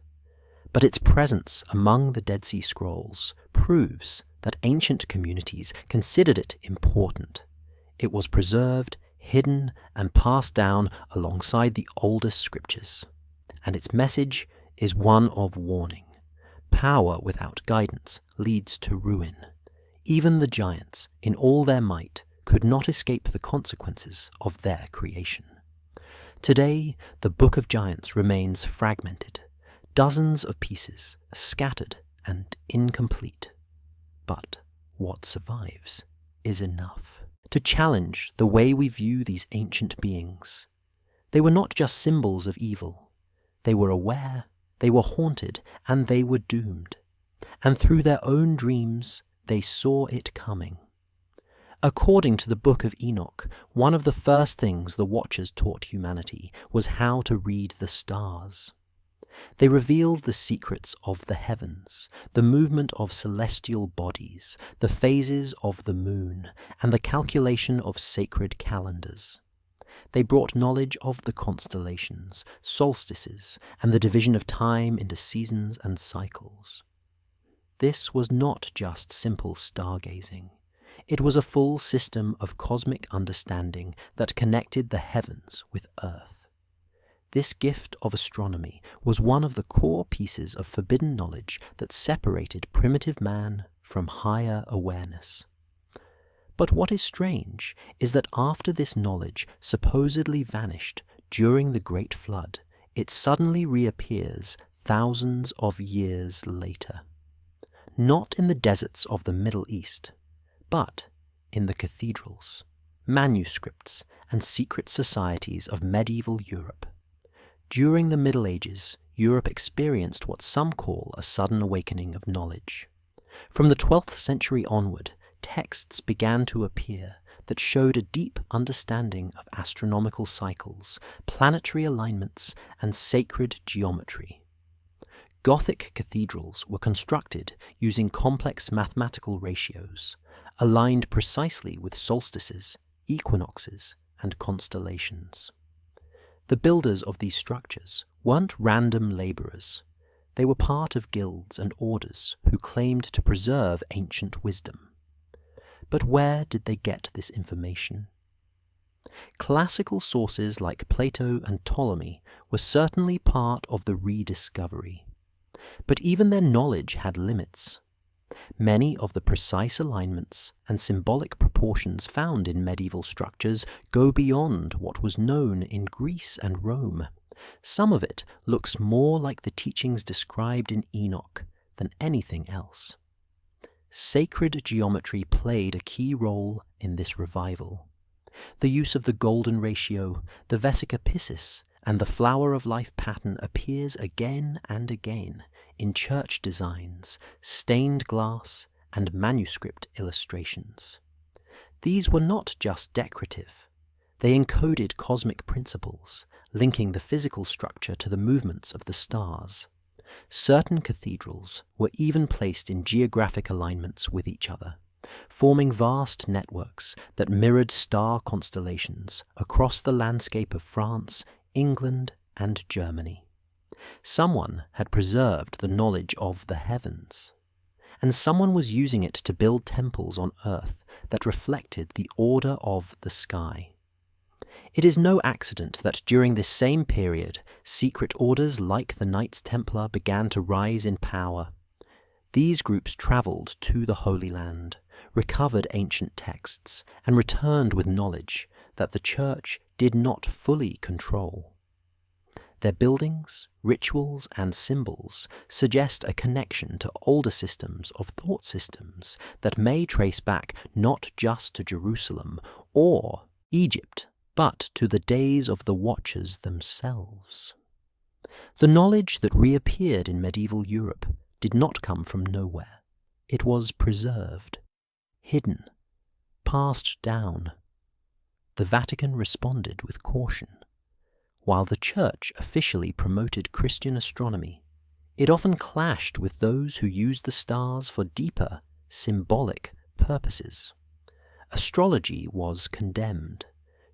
[SPEAKER 1] But its presence among the Dead Sea Scrolls proves that ancient communities considered it important. It was preserved, hidden, and passed down alongside the oldest scriptures. And its message is one of warning. Power without guidance leads to ruin. Even the giants, in all their might, could not escape the consequences of their creation. Today, the Book of Giants remains fragmented. Dozens of pieces, scattered and incomplete. But what survives is enough to challenge the way we view these ancient beings. They were not just symbols of evil. They were aware, they were haunted, and they were doomed. And through their own dreams, they saw it coming. According to the Book of Enoch, one of the first things the Watchers taught humanity was how to read the stars. They revealed the secrets of the heavens, the movement of celestial bodies, the phases of the moon, and the calculation of sacred calendars. They brought knowledge of the constellations, solstices, and the division of time into seasons and cycles. This was not just simple stargazing. It was a full system of cosmic understanding that connected the heavens with earth. This gift of astronomy was one of the core pieces of forbidden knowledge that separated primitive man from higher awareness. But what is strange is that after this knowledge supposedly vanished during the Great Flood, it suddenly reappears thousands of years later. Not in the deserts of the Middle East, but in the cathedrals, manuscripts, and secret societies of medieval Europe. During the Middle Ages, Europe experienced what some call a sudden awakening of knowledge. From the 12th century onward, texts began to appear that showed a deep understanding of astronomical cycles, planetary alignments, and sacred geometry. Gothic cathedrals were constructed using complex mathematical ratios, aligned precisely with solstices, equinoxes, and constellations. The builders of these structures weren't random labourers. They were part of guilds and orders who claimed to preserve ancient wisdom. But where did they get this information? Classical sources like Plato and Ptolemy were certainly part of the rediscovery. But even their knowledge had limits. Many of the precise alignments and symbolic proportions found in medieval structures go beyond what was known in Greece and Rome. Some of it looks more like the teachings described in Enoch than anything else. sacred geometry played a key role in this revival. The use of the golden ratio, the vesica piscis, and the flower of life pattern appears again and again in church designs, stained glass, and manuscript illustrations. These were not just decorative. They encoded cosmic principles, linking the physical structure to the movements of the stars. Certain cathedrals were even placed in geographic alignments with each other, forming vast networks that mirrored star constellations across the landscape of France, England, and Germany. Someone had preserved the knowledge of the heavens, and someone was using it to build temples on earth that reflected the order of the sky. It is no accident that during this same period, secret orders like the Knights Templar began to rise in power. These groups travelled to the Holy Land, recovered ancient texts, and returned with knowledge that the Church did not fully control. Their buildings, rituals, and symbols suggest a connection to older systems of thought systems that may trace back not just to Jerusalem or Egypt, but to the days of the Watchers themselves. The knowledge that reappeared in medieval Europe did not come from nowhere. It was preserved, hidden, passed down. The Vatican responded with caution. While the Church officially promoted Christian astronomy, it often clashed with those who used the stars for deeper, symbolic purposes. Astrology was condemned.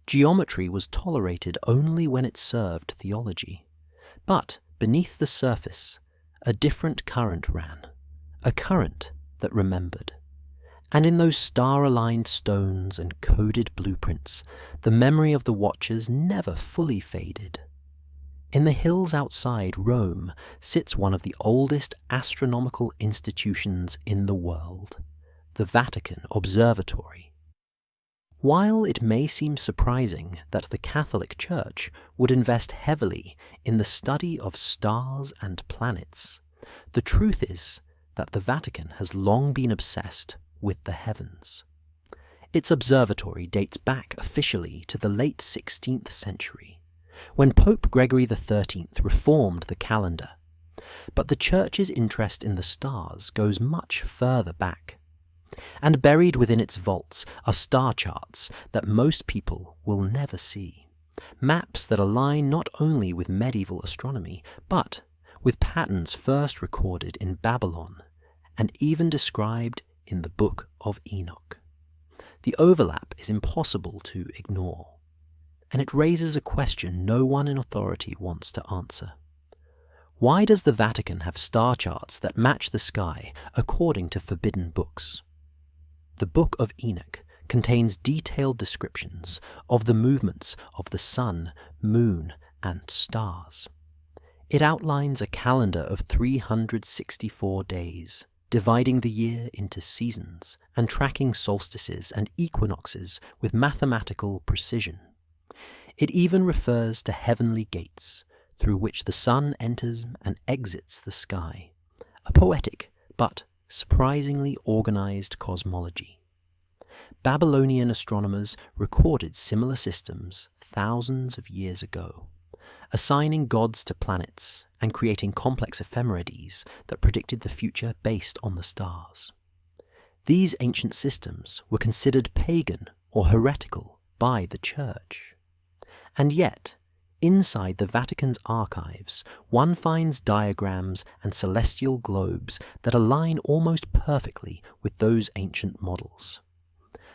[SPEAKER 1] Geometry was tolerated only when it served theology. But beneath the surface, a different current ran, a current that remembered. And in those star-aligned stones and coded blueprints, the memory of the Watchers never fully faded. In the hills outside Rome sits one of the oldest astronomical institutions in the world, the Vatican Observatory. While it may seem surprising that the Catholic Church would invest heavily in the study of stars and planets, the truth is that the Vatican has long been obsessed with the heavens. Its observatory dates back officially to the late 16th century, when Pope Gregory XIII reformed the calendar. But the Church's interest in the stars goes much further back. And buried within its vaults are star charts that most people will never see, maps that align not only with medieval astronomy, but with patterns first recorded in Babylon and even described in the Book of Enoch. The overlap is impossible to ignore, and it raises a question no one in authority wants to answer. Why does the Vatican have star charts that match the sky according to forbidden books? The Book of Enoch contains detailed descriptions of the movements of the sun, moon, and stars. It outlines a calendar of 364 days, dividing the year into seasons and tracking solstices and equinoxes with mathematical precision. It even refers to heavenly gates through which the sun enters and exits the sky, a poetic but surprisingly organized cosmology. Babylonian astronomers recorded similar systems thousands of years ago, assigning gods to planets and creating complex ephemerides that predicted the future based on the stars. These ancient systems were considered pagan or heretical by the Church. And yet, inside the Vatican's archives, one finds diagrams and celestial globes that align almost perfectly with those ancient models.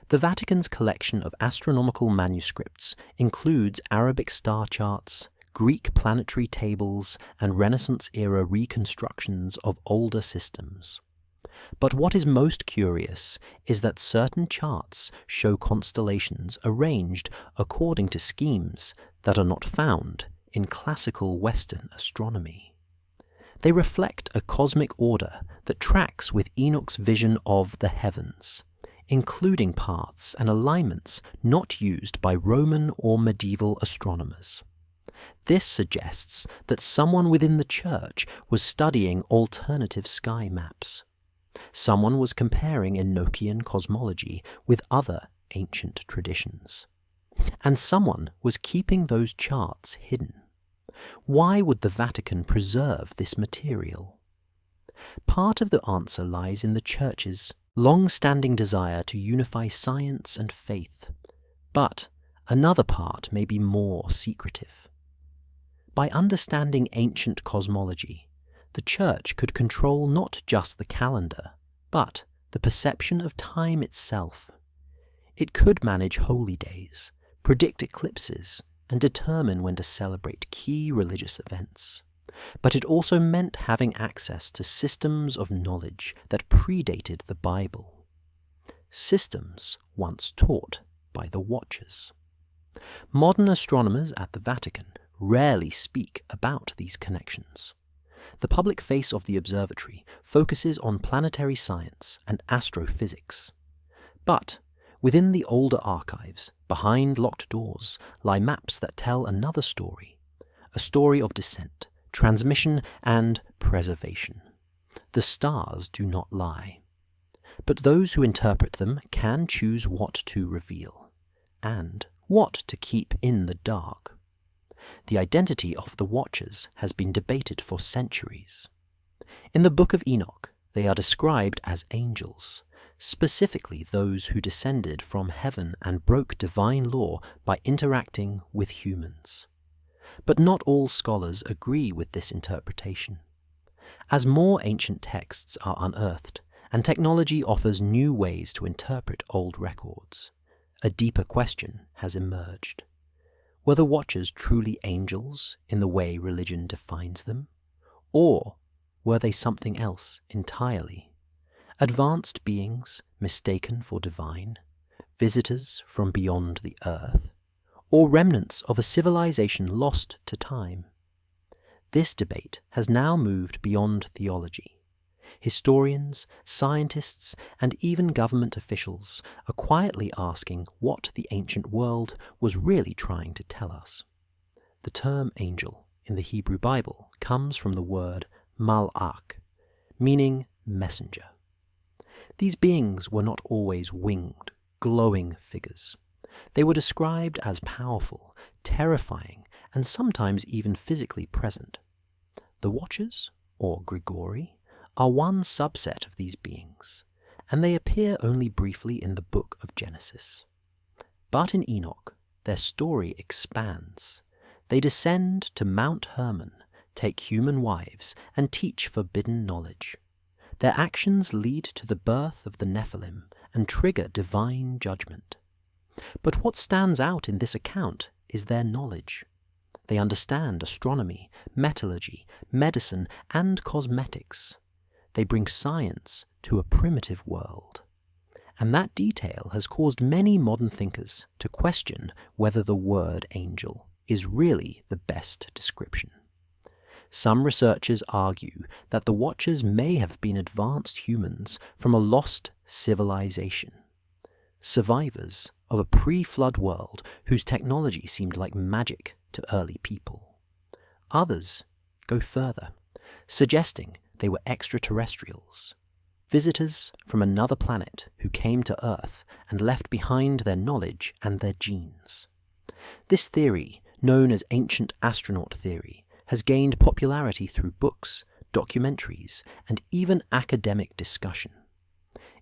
[SPEAKER 1] The Vatican's collection of astronomical manuscripts includes Arabic star charts, Greek planetary tables, and Renaissance-era reconstructions of older systems. But what is most curious is that certain charts show constellations arranged according to schemes that are not found in classical Western astronomy. They reflect a cosmic order that tracks with Enoch's vision of the heavens, including paths and alignments not used by Roman or medieval astronomers. This suggests that someone within the Church was studying alternative sky maps. Someone was comparing Enochian cosmology with other ancient traditions. And someone was keeping those charts hidden. Why would the Vatican preserve this material? Part of the answer lies in the Church's long-standing desire to unify science and faith, but another part may be more secretive. By understanding ancient cosmology, the Church could control not just the calendar, but the perception of time itself. It could manage holy days, predict eclipses, and determine when to celebrate key religious events. But it also meant having access to systems of knowledge that predated the Bible. Systems once taught by the Watchers. Modern astronomers at the Vatican rarely speak about these connections. The public face of the observatory focuses on planetary science and astrophysics. But within the older archives, behind locked doors, lie maps that tell another story, a story of descent, transmission, and preservation. The stars do not lie, but those who interpret them can choose what to reveal, and what to keep in the dark. The identity of the Watchers has been debated for centuries. In the Book of Enoch, they are described as angels, specifically those who descended from heaven and broke divine law by interacting with humans. But not all scholars agree with this interpretation. As more ancient texts are unearthed, and technology offers new ways to interpret old records, a deeper question has emerged. Were the Watchers truly angels in the way religion defines them? Or were they something else entirely? Advanced beings mistaken for divine? Visitors from beyond the earth? Or remnants of a civilization lost to time? This debate has now moved beyond theology. Historians, scientists, and even government officials are quietly asking what the ancient world was really trying to tell us. The term angel in the Hebrew Bible comes from the word malach, meaning messenger. These beings were not always winged, glowing figures. They were described as powerful, terrifying, and sometimes even physically present. The Watchers, or Grigori, are one subset of these beings, and they appear only briefly in the Book of Genesis. But in Enoch, their story expands. They descend to Mount Hermon, take human wives, and teach forbidden knowledge. Their actions lead to the birth of the Nephilim and trigger divine judgment. But what stands out in this account is their knowledge. They understand astronomy, metallurgy, medicine, and cosmetics. They bring science to a primitive world. And that detail has caused many modern thinkers to question whether the word angel is really the best description. Some researchers argue that the Watchers may have been advanced humans from a lost civilization, survivors of a pre-flood world whose technology seemed like magic to early people. Others go further, suggesting they were extraterrestrials, visitors from another planet who came to Earth and left behind their knowledge and their genes. This theory, known as ancient astronaut theory, has gained popularity through books, documentaries, and even academic discussion.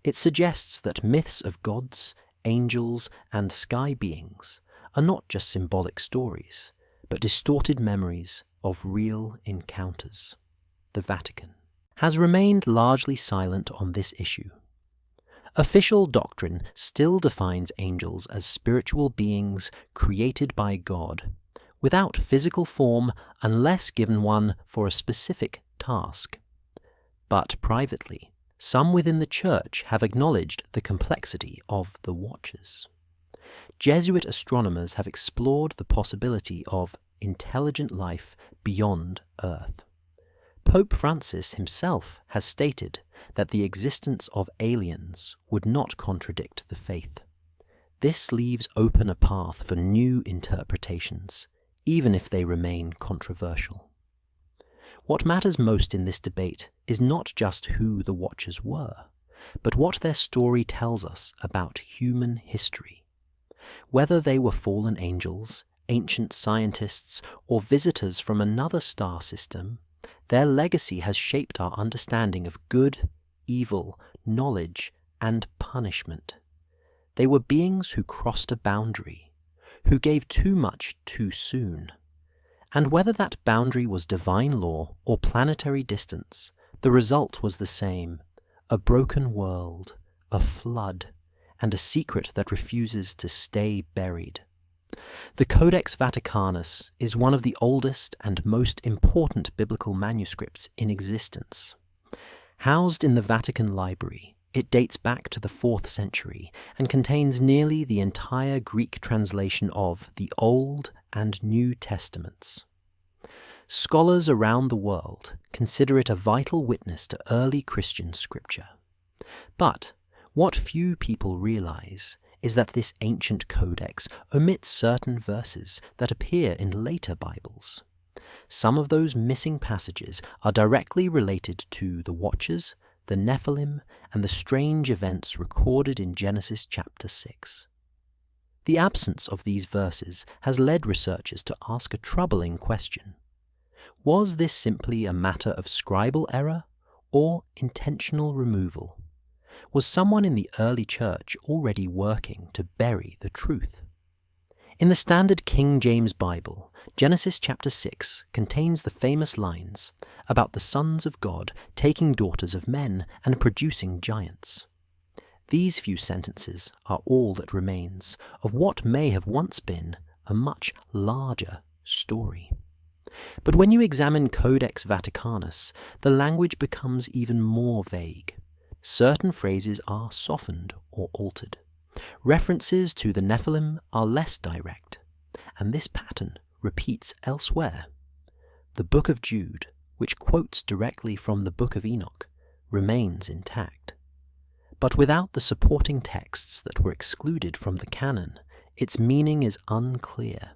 [SPEAKER 1] It suggests that myths of gods, angels, and sky beings are not just symbolic stories, but distorted memories of real encounters. The Vatican has remained largely silent on this issue. Official doctrine still defines angels as spiritual beings created by God, without physical form unless given one for a specific task. But privately, some within the Church have acknowledged the complexity of the Watchers. Jesuit astronomers have explored the possibility of intelligent life beyond Earth. Pope Francis himself has stated that the existence of aliens would not contradict the faith. This leaves open a path for new interpretations, even if they remain controversial. What matters most in this debate is not just who the Watchers were, but what their story tells us about human history. Whether they were fallen angels, ancient scientists, or visitors from another star system, their legacy has shaped our understanding of good, evil, knowledge, and punishment. They were beings who crossed a boundary, who gave too much too soon. And whether that boundary was divine law or planetary distance, the result was the same: a broken world, a flood, and a secret that refuses to stay buried. The Codex Vaticanus is one of the oldest and most important biblical manuscripts in existence. Housed in the Vatican Library, it dates back to the 4th century and contains nearly the entire Greek translation of the Old and New Testaments. Scholars around the world consider it a vital witness to early Christian scripture. But what few people realize is that this ancient codex omits certain verses that appear in later Bibles. Some of those missing passages are directly related to the Watchers, the Nephilim, and the strange events recorded in Genesis chapter 6. The absence of these verses has led researchers to ask a troubling question. Was this simply a matter of scribal error or intentional removal? Was someone in the early church already working to bury the truth? In the standard King James Bible, Genesis chapter 6 contains the famous lines about the sons of God taking daughters of men and producing giants. These few sentences are all that remains of what may have once been a much larger story. But when you examine Codex Vaticanus, the language becomes even more vague. Certain phrases are softened or altered. References to the Nephilim are less direct, and this pattern repeats elsewhere. The Book of Jude, which quotes directly from the Book of Enoch, remains intact. But without the supporting texts that were excluded from the canon, its meaning is unclear.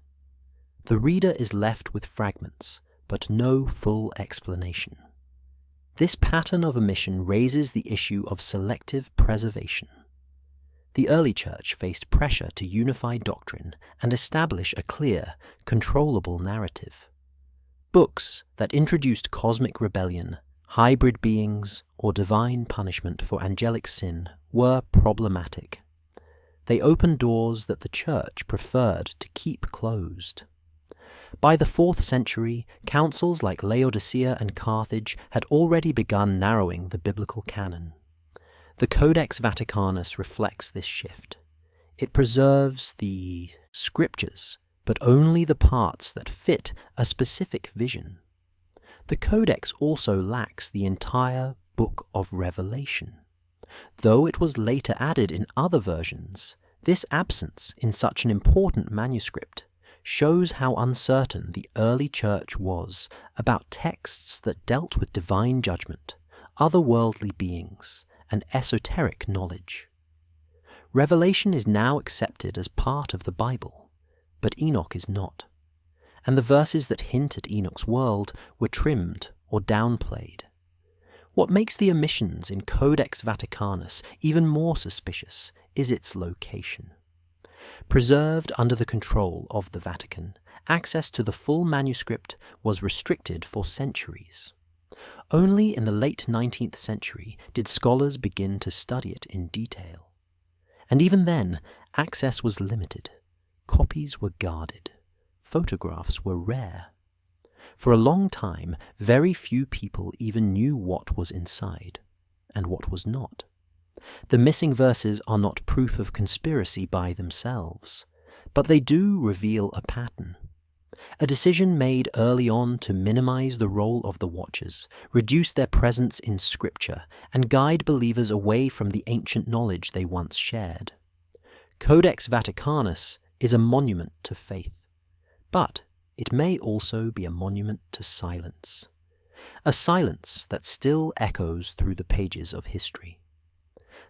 [SPEAKER 1] The reader is left with fragments, but no full explanation. This pattern of omission raises the issue of selective preservation. The early church faced pressure to unify doctrine and establish a clear, controllable narrative. Books that introduced cosmic rebellion, hybrid beings, or divine punishment for angelic sin were problematic. They opened doors that the church preferred to keep closed. By the 4th century, councils like Laodicea and Carthage had already begun narrowing the biblical canon. The Codex Vaticanus reflects this shift. It preserves the scriptures, but only the parts that fit a specific vision. The Codex also lacks the entire Book of Revelation. Though it was later added in other versions, this absence in such an important manuscript shows how uncertain the early church was about texts that dealt with divine judgment, otherworldly beings, and esoteric knowledge. Revelation is now accepted as part of the Bible, but Enoch is not, and the verses that hint at Enoch's world were trimmed or downplayed. What makes the omissions in Codex Vaticanus even more suspicious is its location. Preserved under the control of the Vatican, access to the full manuscript was restricted for centuries. Only in the late 19th century did scholars begin to study it in detail. And even then, access was limited. Copies were guarded. Photographs were rare. For a long time, very few people even knew what was inside and what was not. The missing verses are not proof of conspiracy by themselves, but they do reveal a pattern. A decision made early on to minimize the role of the Watchers, reduce their presence in Scripture, and guide believers away from the ancient knowledge they once shared. Codex Vaticanus is a monument to faith, but it may also be a monument to silence. A silence that still echoes through the pages of history.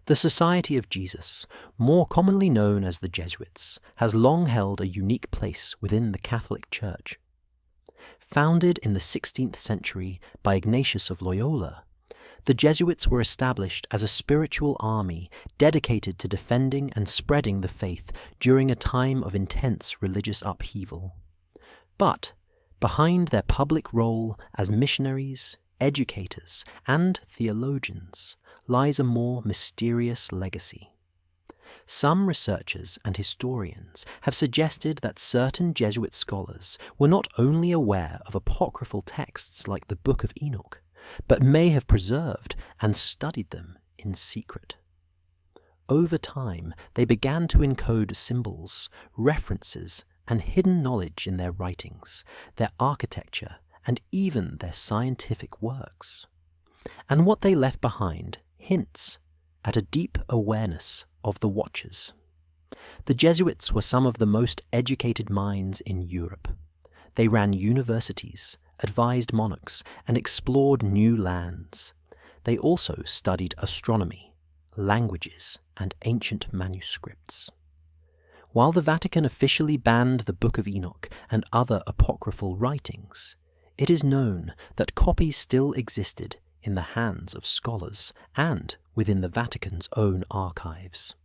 [SPEAKER 1] The Society of Jesus, more commonly known as the Jesuits, has long held a unique place within the Catholic Church. Founded in the 16th century by Ignatius of Loyola, the Jesuits were established as a spiritual army dedicated to defending and spreading the faith during a time of intense religious upheaval. But behind their public role as missionaries, educators, and theologians lies a more mysterious legacy. Some researchers and historians have suggested that certain Jesuit scholars were not only aware of apocryphal texts like the Book of Enoch, but may have preserved and studied them in secret. Over time, they began to encode symbols, references, and hidden knowledge in their writings, their architecture, and even their scientific works. And what they left behind hints at a deep awareness of the Watchers. The Jesuits were some of the most educated minds in Europe. They ran universities, advised monarchs, and explored new lands. They also studied astronomy, languages, and ancient manuscripts. While the Vatican officially banned the Book of Enoch and other apocryphal writings, it is known that copies still existed in the hands of scholars and within the Vatican's own archives.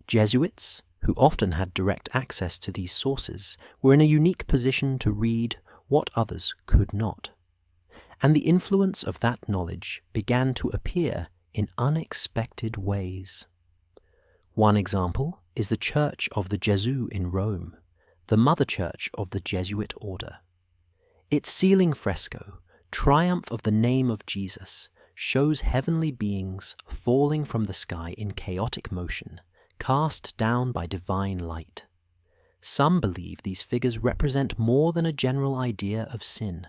[SPEAKER 1] Jesuits, who often had direct access to these sources, were in a unique position to read what others could not. And the influence of that knowledge began to appear in unexpected ways. One example is the Church of the Gesù in Rome, the mother church of the Jesuit order. Its ceiling fresco, Triumph of the Name of Jesus, shows heavenly beings falling from the sky in chaotic motion, cast down by divine light. Some believe these figures represent more than a general idea of sin.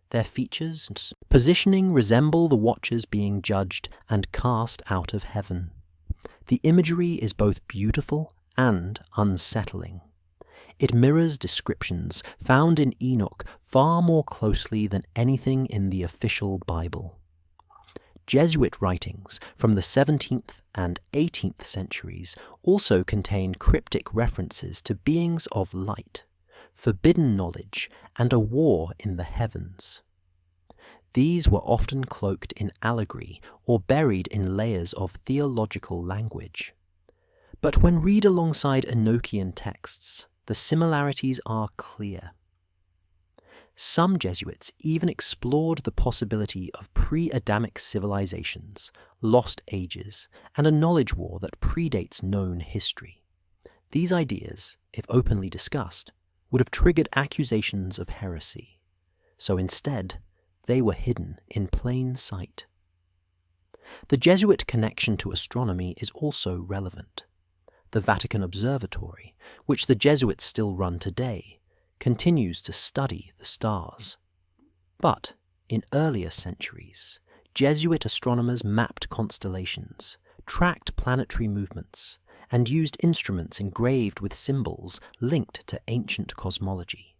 [SPEAKER 1] Their features and positioning resemble the Watchers being judged and cast out of heaven. The imagery is both beautiful and unsettling. It mirrors descriptions found in Enoch far more closely than anything in the official Bible. Jesuit writings from the 17th and 18th centuries also contain cryptic references to beings of light, forbidden knowledge, and a war in the heavens. These were often cloaked in allegory or buried in layers of theological language. But when read alongside Enochian texts, the similarities are clear. Some Jesuits even explored the possibility of pre-Adamic civilizations, lost ages, and a knowledge war that predates known history. These ideas, if openly discussed, would have triggered accusations of heresy. So instead, they were hidden in plain sight. The Jesuit connection to astronomy is also relevant. The Vatican Observatory, which the Jesuits still run today, continues to study the stars. But in earlier centuries, Jesuit astronomers mapped constellations, tracked planetary movements, and used instruments engraved with symbols linked to ancient cosmology.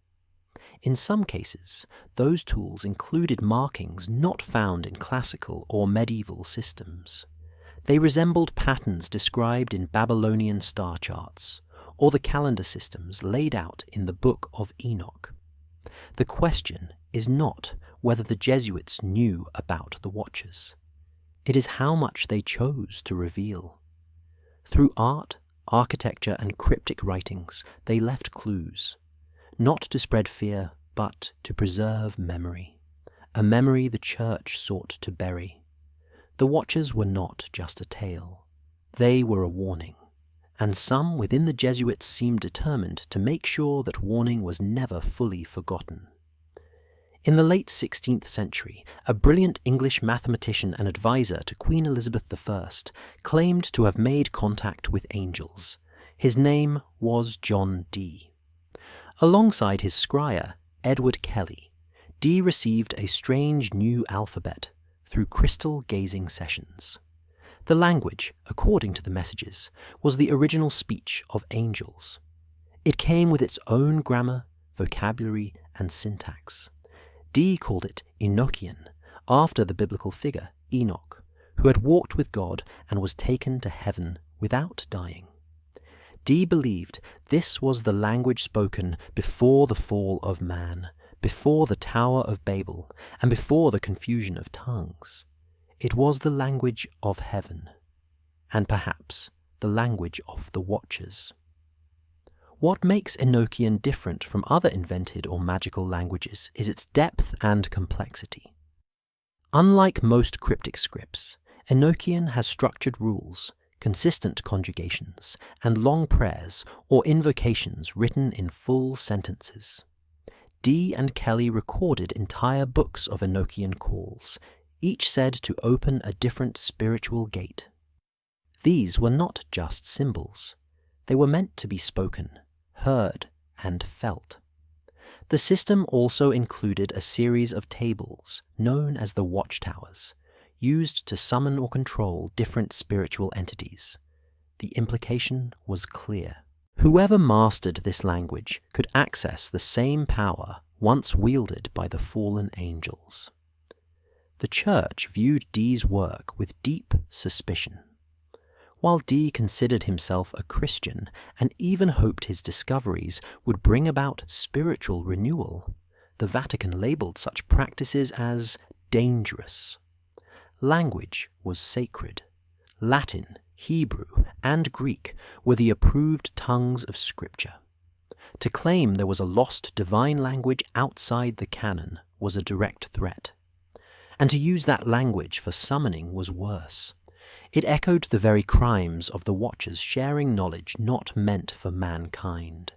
[SPEAKER 1] In some cases, those tools included markings not found in classical or medieval systems. They resembled patterns described in Babylonian star charts, or the calendar systems laid out in the Book of Enoch. The question is not whether the Jesuits knew about the Watchers. It is how much they chose to reveal. Through art, architecture, and cryptic writings, they left clues, not to spread fear, but to preserve memory, a memory the Church sought to bury. The Watchers were not just a tale. They were a warning. And some within the Jesuits seemed determined to make sure that warning was never fully forgotten. In the late 16th century, a brilliant English mathematician and advisor to Queen Elizabeth I claimed to have made contact with angels. His name was John Dee. Alongside his scryer, Edward Kelly, Dee received a strange new alphabet through crystal gazing sessions. The language, according to the messages, was the original speech of angels. It came with its own grammar, vocabulary, and syntax. Dee called it Enochian, after the biblical figure Enoch, who had walked with God and was taken to heaven without dying. Dee believed this was the language spoken before the fall of man, before the Tower of Babel and before the confusion of tongues. It was the language of heaven, and perhaps the language of the Watchers. What makes Enochian different from other invented or magical languages is its depth and complexity. Unlike most cryptic scripts, Enochian has structured rules, consistent conjugations, and long prayers or invocations written in full sentences. Dee and Kelly recorded entire books of Enochian calls, each said to open a different spiritual gate. These were not just symbols. They were meant to be spoken, heard, and felt. The system also included a series of tables, known as the watchtowers, used to summon or control different spiritual entities. The implication was clear. Whoever mastered this language could access the same power once wielded by the fallen angels. The Church viewed Dee's work with deep suspicion. While Dee considered himself a Christian and even hoped his discoveries would bring about spiritual renewal, the Vatican labeled such practices as dangerous. Language was sacred. Latin, Hebrew, and Greek were the approved tongues of Scripture. To claim there was a lost divine language outside the canon was a direct threat. And to use that language for summoning was worse. It echoed the very crimes of the Watchers sharing knowledge not meant for mankind.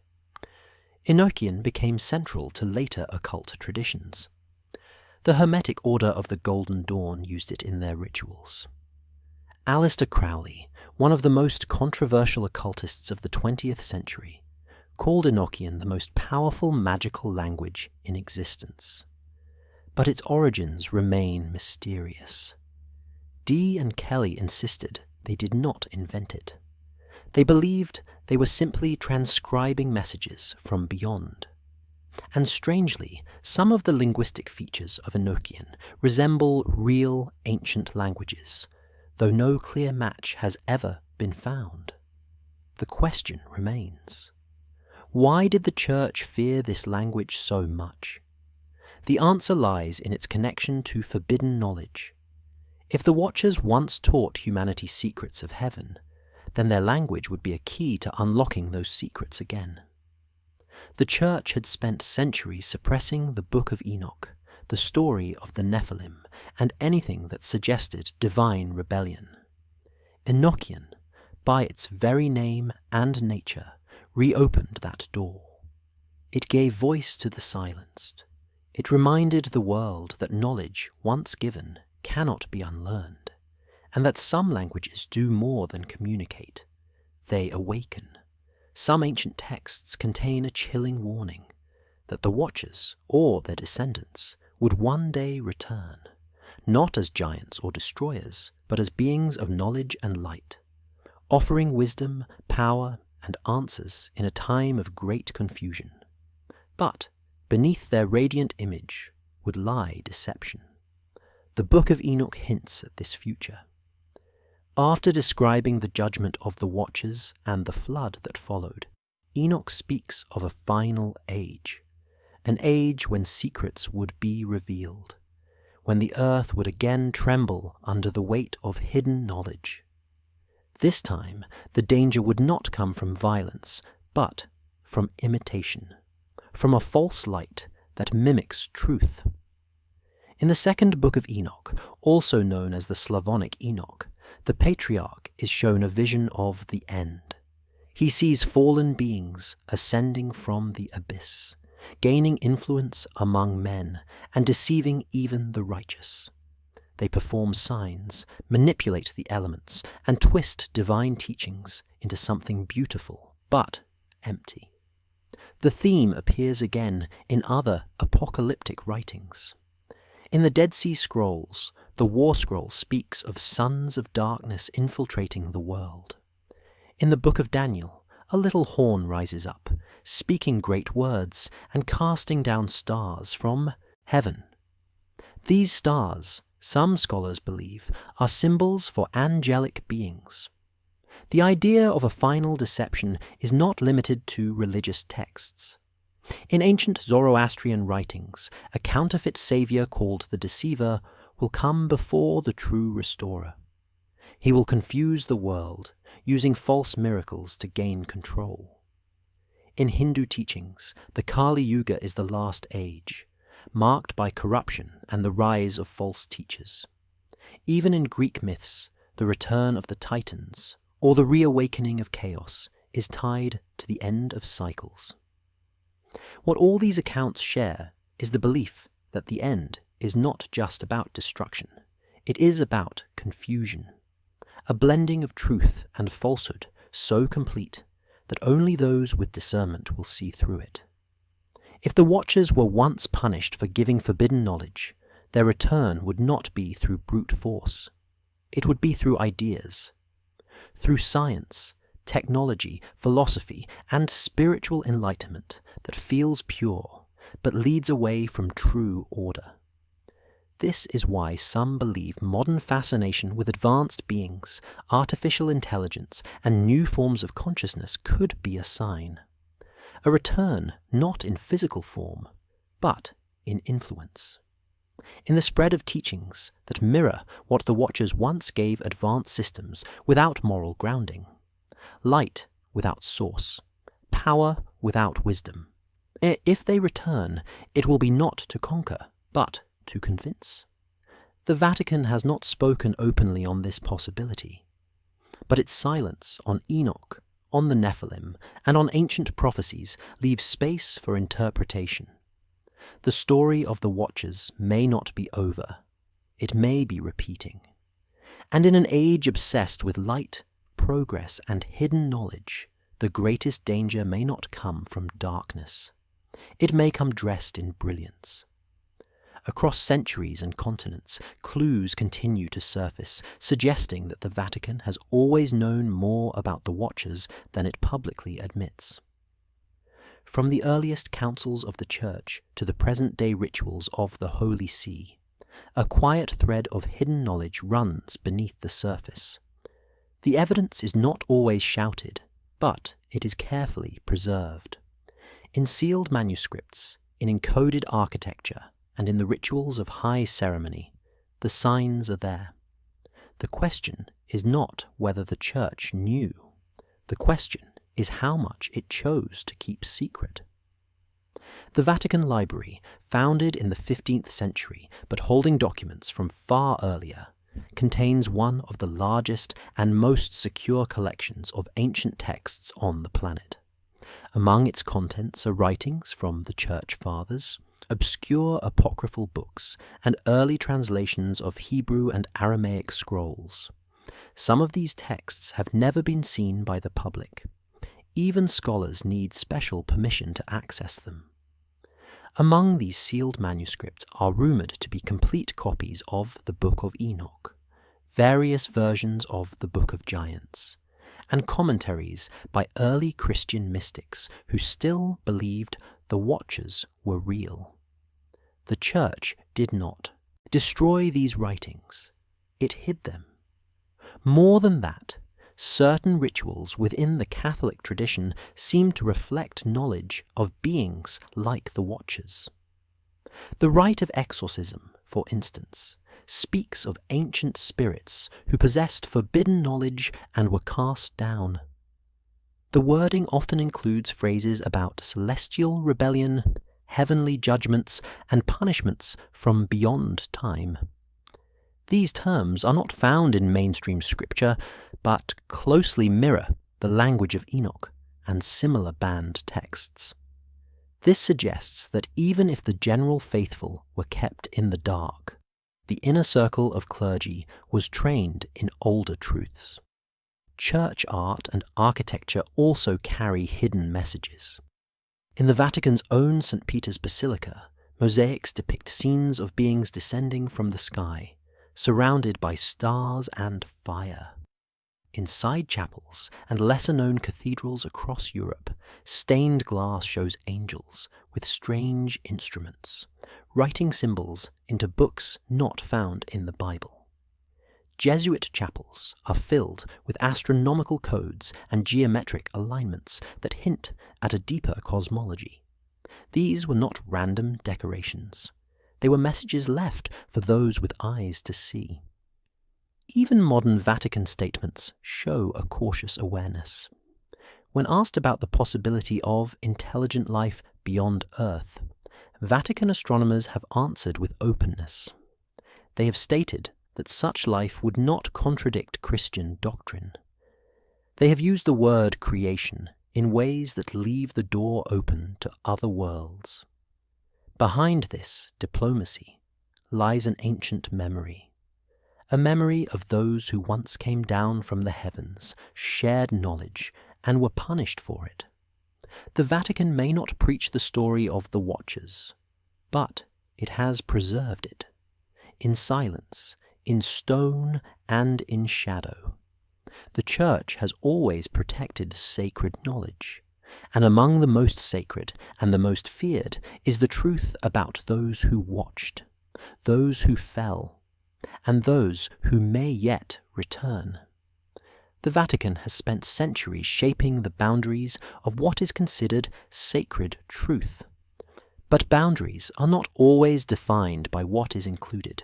[SPEAKER 1] Enochian became central to later occult traditions. The Hermetic Order of the Golden Dawn used it in their rituals. Aleister Crowley, one of the most controversial occultists of the 20th century, called Enochian the most powerful magical language in existence. But its origins remain mysterious. Dee and Kelly insisted they did not invent it. They believed they were simply transcribing messages from beyond. And strangely, some of the linguistic features of Enochian resemble real ancient languages, though no clear match has ever been found. The question remains: why did the Church fear this language so much? The answer lies in its connection to forbidden knowledge. If the Watchers once taught humanity secrets of heaven, then their language would be a key to unlocking those secrets again. The Church had spent centuries suppressing the Book of Enoch, the story of the Nephilim, and anything that suggested divine rebellion. Enochian, by its very name and nature, reopened that door. It gave voice to the silenced. It reminded the world that knowledge, once given, cannot be unlearned, and that some languages do more than communicate. They awaken. Some ancient texts contain a chilling warning that the Watchers, or their descendants, would one day return, not as giants or destroyers, but as beings of knowledge and light, offering wisdom, power, and answers in a time of great confusion. But beneath their radiant image would lie deception. The Book of Enoch hints at this future. After describing the judgment of the Watchers and the flood that followed, Enoch speaks of a final age, an age when secrets would be revealed, when the earth would again tremble under the weight of hidden knowledge. This time, the danger would not come from violence, but from imitation, from a false light that mimics truth. In the second Book of Enoch, also known as the Slavonic Enoch, the patriarch is shown a vision of the end. He sees fallen beings ascending from the abyss, gaining influence among men and deceiving even the righteous. They perform signs, manipulate the elements, and twist divine teachings into something beautiful but empty. The theme appears again in other apocalyptic writings. In the Dead Sea Scrolls, the War Scroll speaks of sons of darkness infiltrating the world. In the Book of Daniel, a little horn rises up, speaking great words and casting down stars from heaven. These stars, some scholars believe, are symbols for angelic beings. The idea of a final deception is not limited to religious texts. In ancient Zoroastrian writings, a counterfeit savior called the Deceiver will come before the true restorer. He will confuse the world, using false miracles to gain control. In Hindu teachings, the Kali Yuga is the last age, marked by corruption and the rise of false teachers. Even in Greek myths, the return of the Titans, or the reawakening of chaos, is tied to the end of cycles. What all these accounts share is the belief that the end is not just about destruction, it is about confusion, a blending of truth and falsehood so complete that only those with discernment will see through it. If the Watchers were once punished for giving forbidden knowledge, their return would not be through brute force. It would be through ideas, through science, technology, philosophy, and spiritual enlightenment that feels pure, but leads away from true order. This is why some believe modern fascination with advanced beings, artificial intelligence, and new forms of consciousness could be a sign. A return not in physical form, but in influence. In the spread of teachings that mirror what the Watchers once gave advanced systems without moral grounding. Light without source, power without wisdom. If they return, it will be not to conquer, but to convince. The Vatican has not spoken openly on this possibility, but its silence on Enoch, on the Nephilim, and on ancient prophecies leaves space for interpretation. The story of the Watchers may not be over. It may be repeating. And in an age obsessed with light, progress, and hidden knowledge, the greatest danger may not come from darkness. It may come dressed in brilliance. Across centuries and continents, clues continue to surface, suggesting that the Vatican has always known more about the Watchers than it publicly admits. From the earliest councils of the Church to the present-day rituals of the Holy See, a quiet thread of hidden knowledge runs beneath the surface. The evidence is not always shouted, but it is carefully preserved. In sealed manuscripts, in encoded architecture, and in the rituals of high ceremony, the signs are there. The question is not whether the Church knew. The question is how much it chose to keep secret. The Vatican Library, founded in the 15th century but holding documents from far earlier, contains one of the largest and most secure collections of ancient texts on the planet. Among its contents are writings from the Church Fathers, obscure apocryphal books, and early translations of Hebrew and Aramaic scrolls. Some of these texts have never been seen by the public. Even scholars need special permission to access them. Among these sealed manuscripts are rumoured to be complete copies of the Book of Enoch, various versions of the Book of Giants, and commentaries by early Christian mystics who still believed the Watchers were real. The Church did not destroy these writings. It hid them. More than that, certain rituals within the Catholic tradition seem to reflect knowledge of beings like the Watchers. The rite of exorcism, for instance, speaks of ancient spirits who possessed forbidden knowledge and were cast down. The wording often includes phrases about celestial rebellion, heavenly judgments, and punishments from beyond time. These terms are not found in mainstream scripture, but closely mirror the language of Enoch and similar banned texts. This suggests that even if the general faithful were kept in the dark, the inner circle of clergy was trained in older truths. Church art and architecture also carry hidden messages. In the Vatican's own St. Peter's Basilica, mosaics depict scenes of beings descending from the sky, surrounded by stars and fire. In side chapels and lesser-known cathedrals across Europe, stained glass shows angels with strange instruments, writing symbols into books not found in the Bible. Jesuit chapels are filled with astronomical codes and geometric alignments that hint at a deeper cosmology. These were not random decorations. They were messages left for those with eyes to see. Even modern Vatican statements show a cautious awareness. When asked about the possibility of intelligent life beyond Earth, Vatican astronomers have answered with openness. They have stated that such life would not contradict Christian doctrine. They have used the word creation in ways that leave the door open to other worlds. Behind this diplomacy lies an ancient memory, a memory of those who once came down from the heavens, shared knowledge, and were punished for it. The Vatican may not preach the story of the Watchers, but it has preserved it, in silence, in stone, and in shadow. The Church has always protected sacred knowledge, and among the most sacred and the most feared is the truth about those who watched, those who fell, and those who may yet return. The Vatican has spent centuries shaping the boundaries of what is considered sacred truth. But boundaries are not always defined by what is included.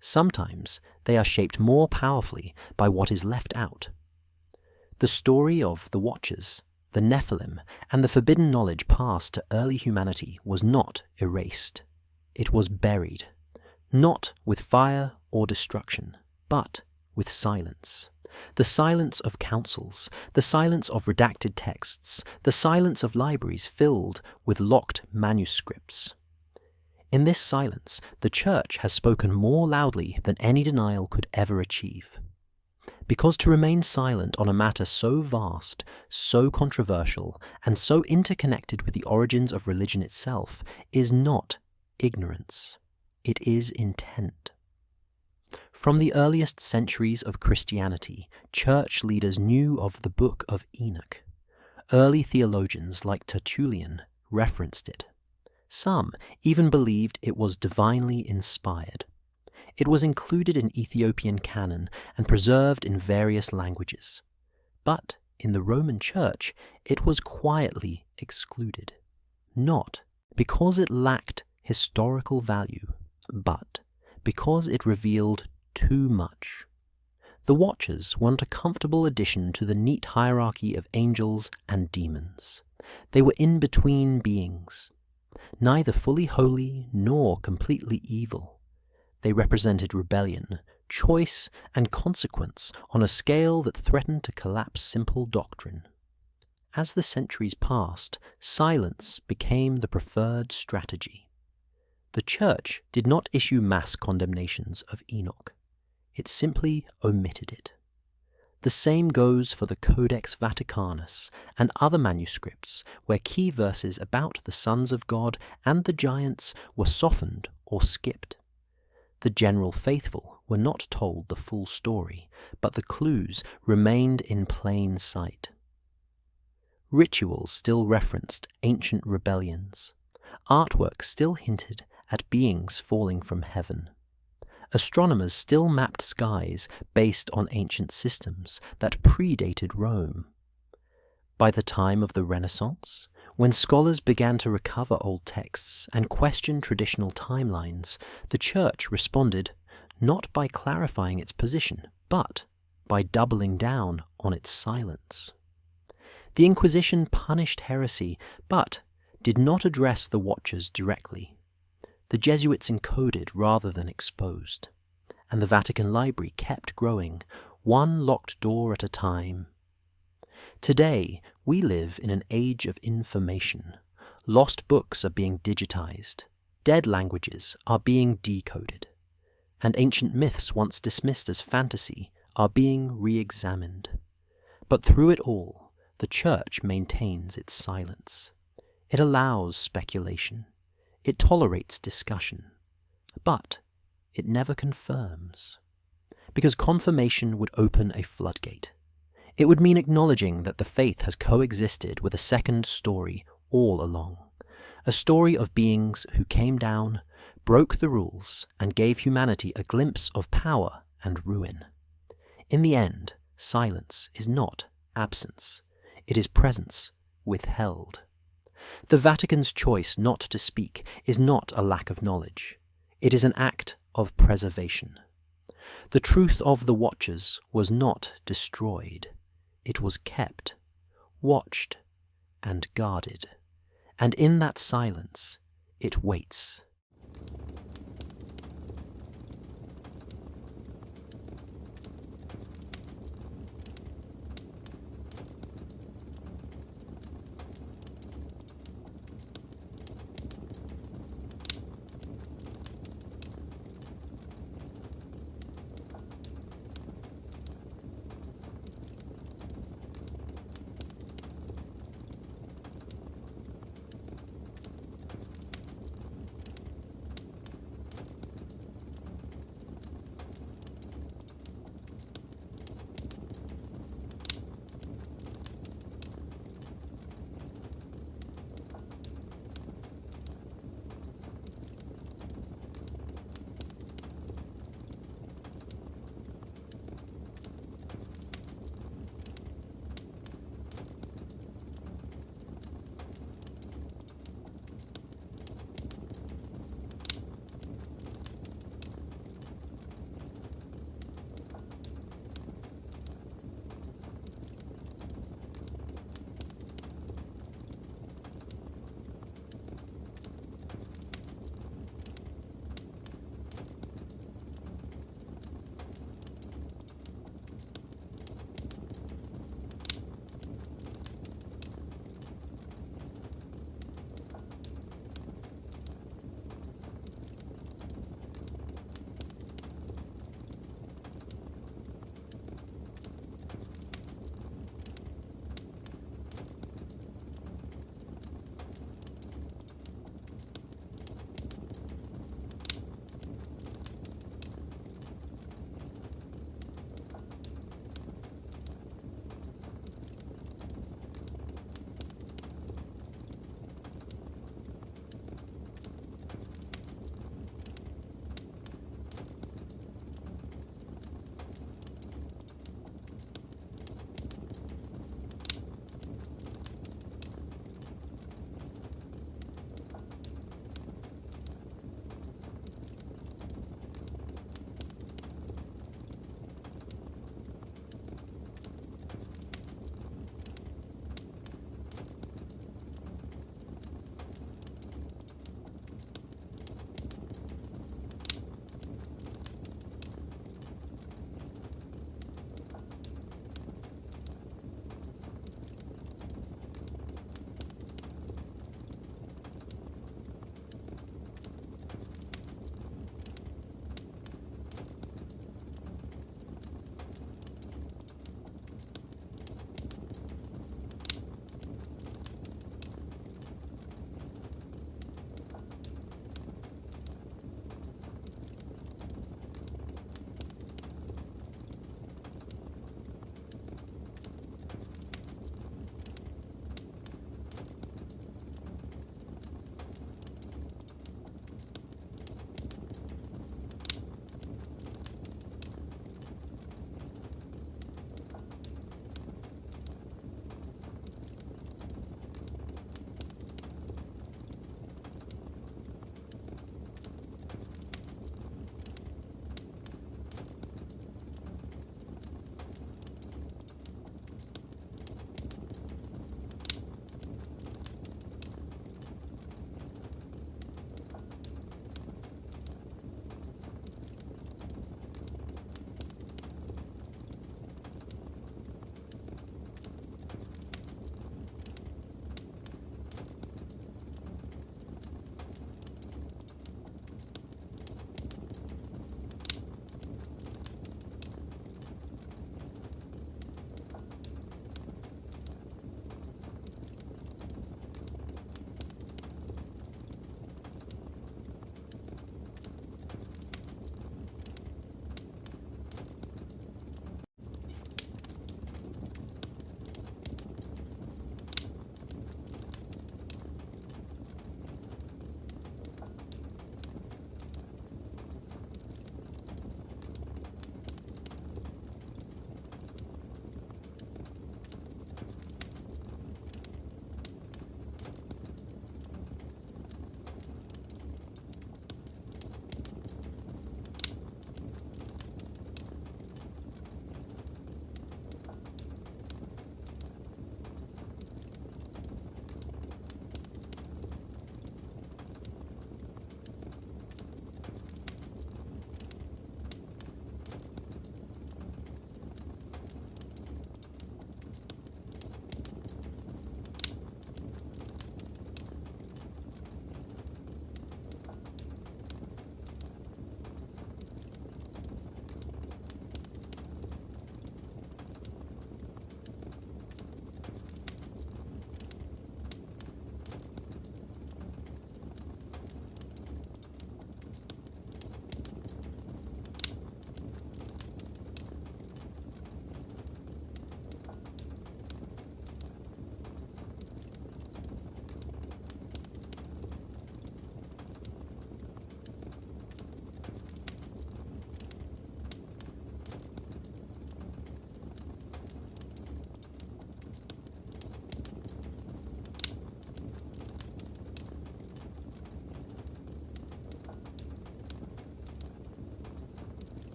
[SPEAKER 1] Sometimes they are shaped more powerfully by what is left out. The story of the Watchers, the Nephilim, and the forbidden knowledge passed to early humanity was not erased. It was buried, not with fire or destruction, but with silence. The silence of councils, the silence of redacted texts, the silence of libraries filled with locked manuscripts. In this silence, the Church has spoken more loudly than any denial could ever achieve. Because to remain silent on a matter so vast, so controversial, and so interconnected with the origins of religion itself is not ignorance. It is intent. From the earliest centuries of Christianity, church leaders knew of the Book of Enoch. Early theologians like Tertullian referenced it. Some even believed it was divinely inspired. It was included in Ethiopian canon and preserved in various languages. But in the Roman Church, it was quietly excluded. Not because it lacked historical value, but because it revealed too much. The Watchers weren't a comfortable addition to the neat hierarchy of angels and demons. They were in-between beings, neither fully holy nor completely evil. They represented rebellion, choice, and consequence on a scale that threatened to collapse simple doctrine. As the centuries passed, silence became the preferred strategy. The Church did not issue mass condemnations of Enoch. It simply omitted it. The same goes for the Codex Vaticanus and other manuscripts where key verses about the sons of God and the giants were softened or skipped. The general faithful were not told the full story, but the clues remained in plain sight. Rituals still referenced ancient rebellions. Artwork still hinted at beings falling from heaven. Astronomers still mapped skies based on ancient systems that predated Rome. By the time of the Renaissance, when scholars began to recover old texts and question traditional timelines, the Church responded not by clarifying its position, but by doubling down on its silence. The Inquisition punished heresy, but did not address the Watchers directly. The Jesuits encoded rather than exposed, and the Vatican Library kept growing, one locked door at a time. Today, we live in an age of information. Lost books are being digitized, dead languages are being decoded, and ancient myths once dismissed as fantasy are being re-examined. But through it all, the Church maintains its silence. It allows speculation. It tolerates discussion, but it never confirms. Because confirmation would open a floodgate. It would mean acknowledging that the faith has coexisted with a second story all along. A story of beings who came down, broke the rules, and gave humanity a glimpse of power and ruin. In the end, silence is not absence. It is presence withheld. The Vatican's choice not to speak is not a lack of knowledge. It is an act of preservation. The truth of the Watchers was not destroyed. It was kept, watched, and guarded. And in that silence, it waits.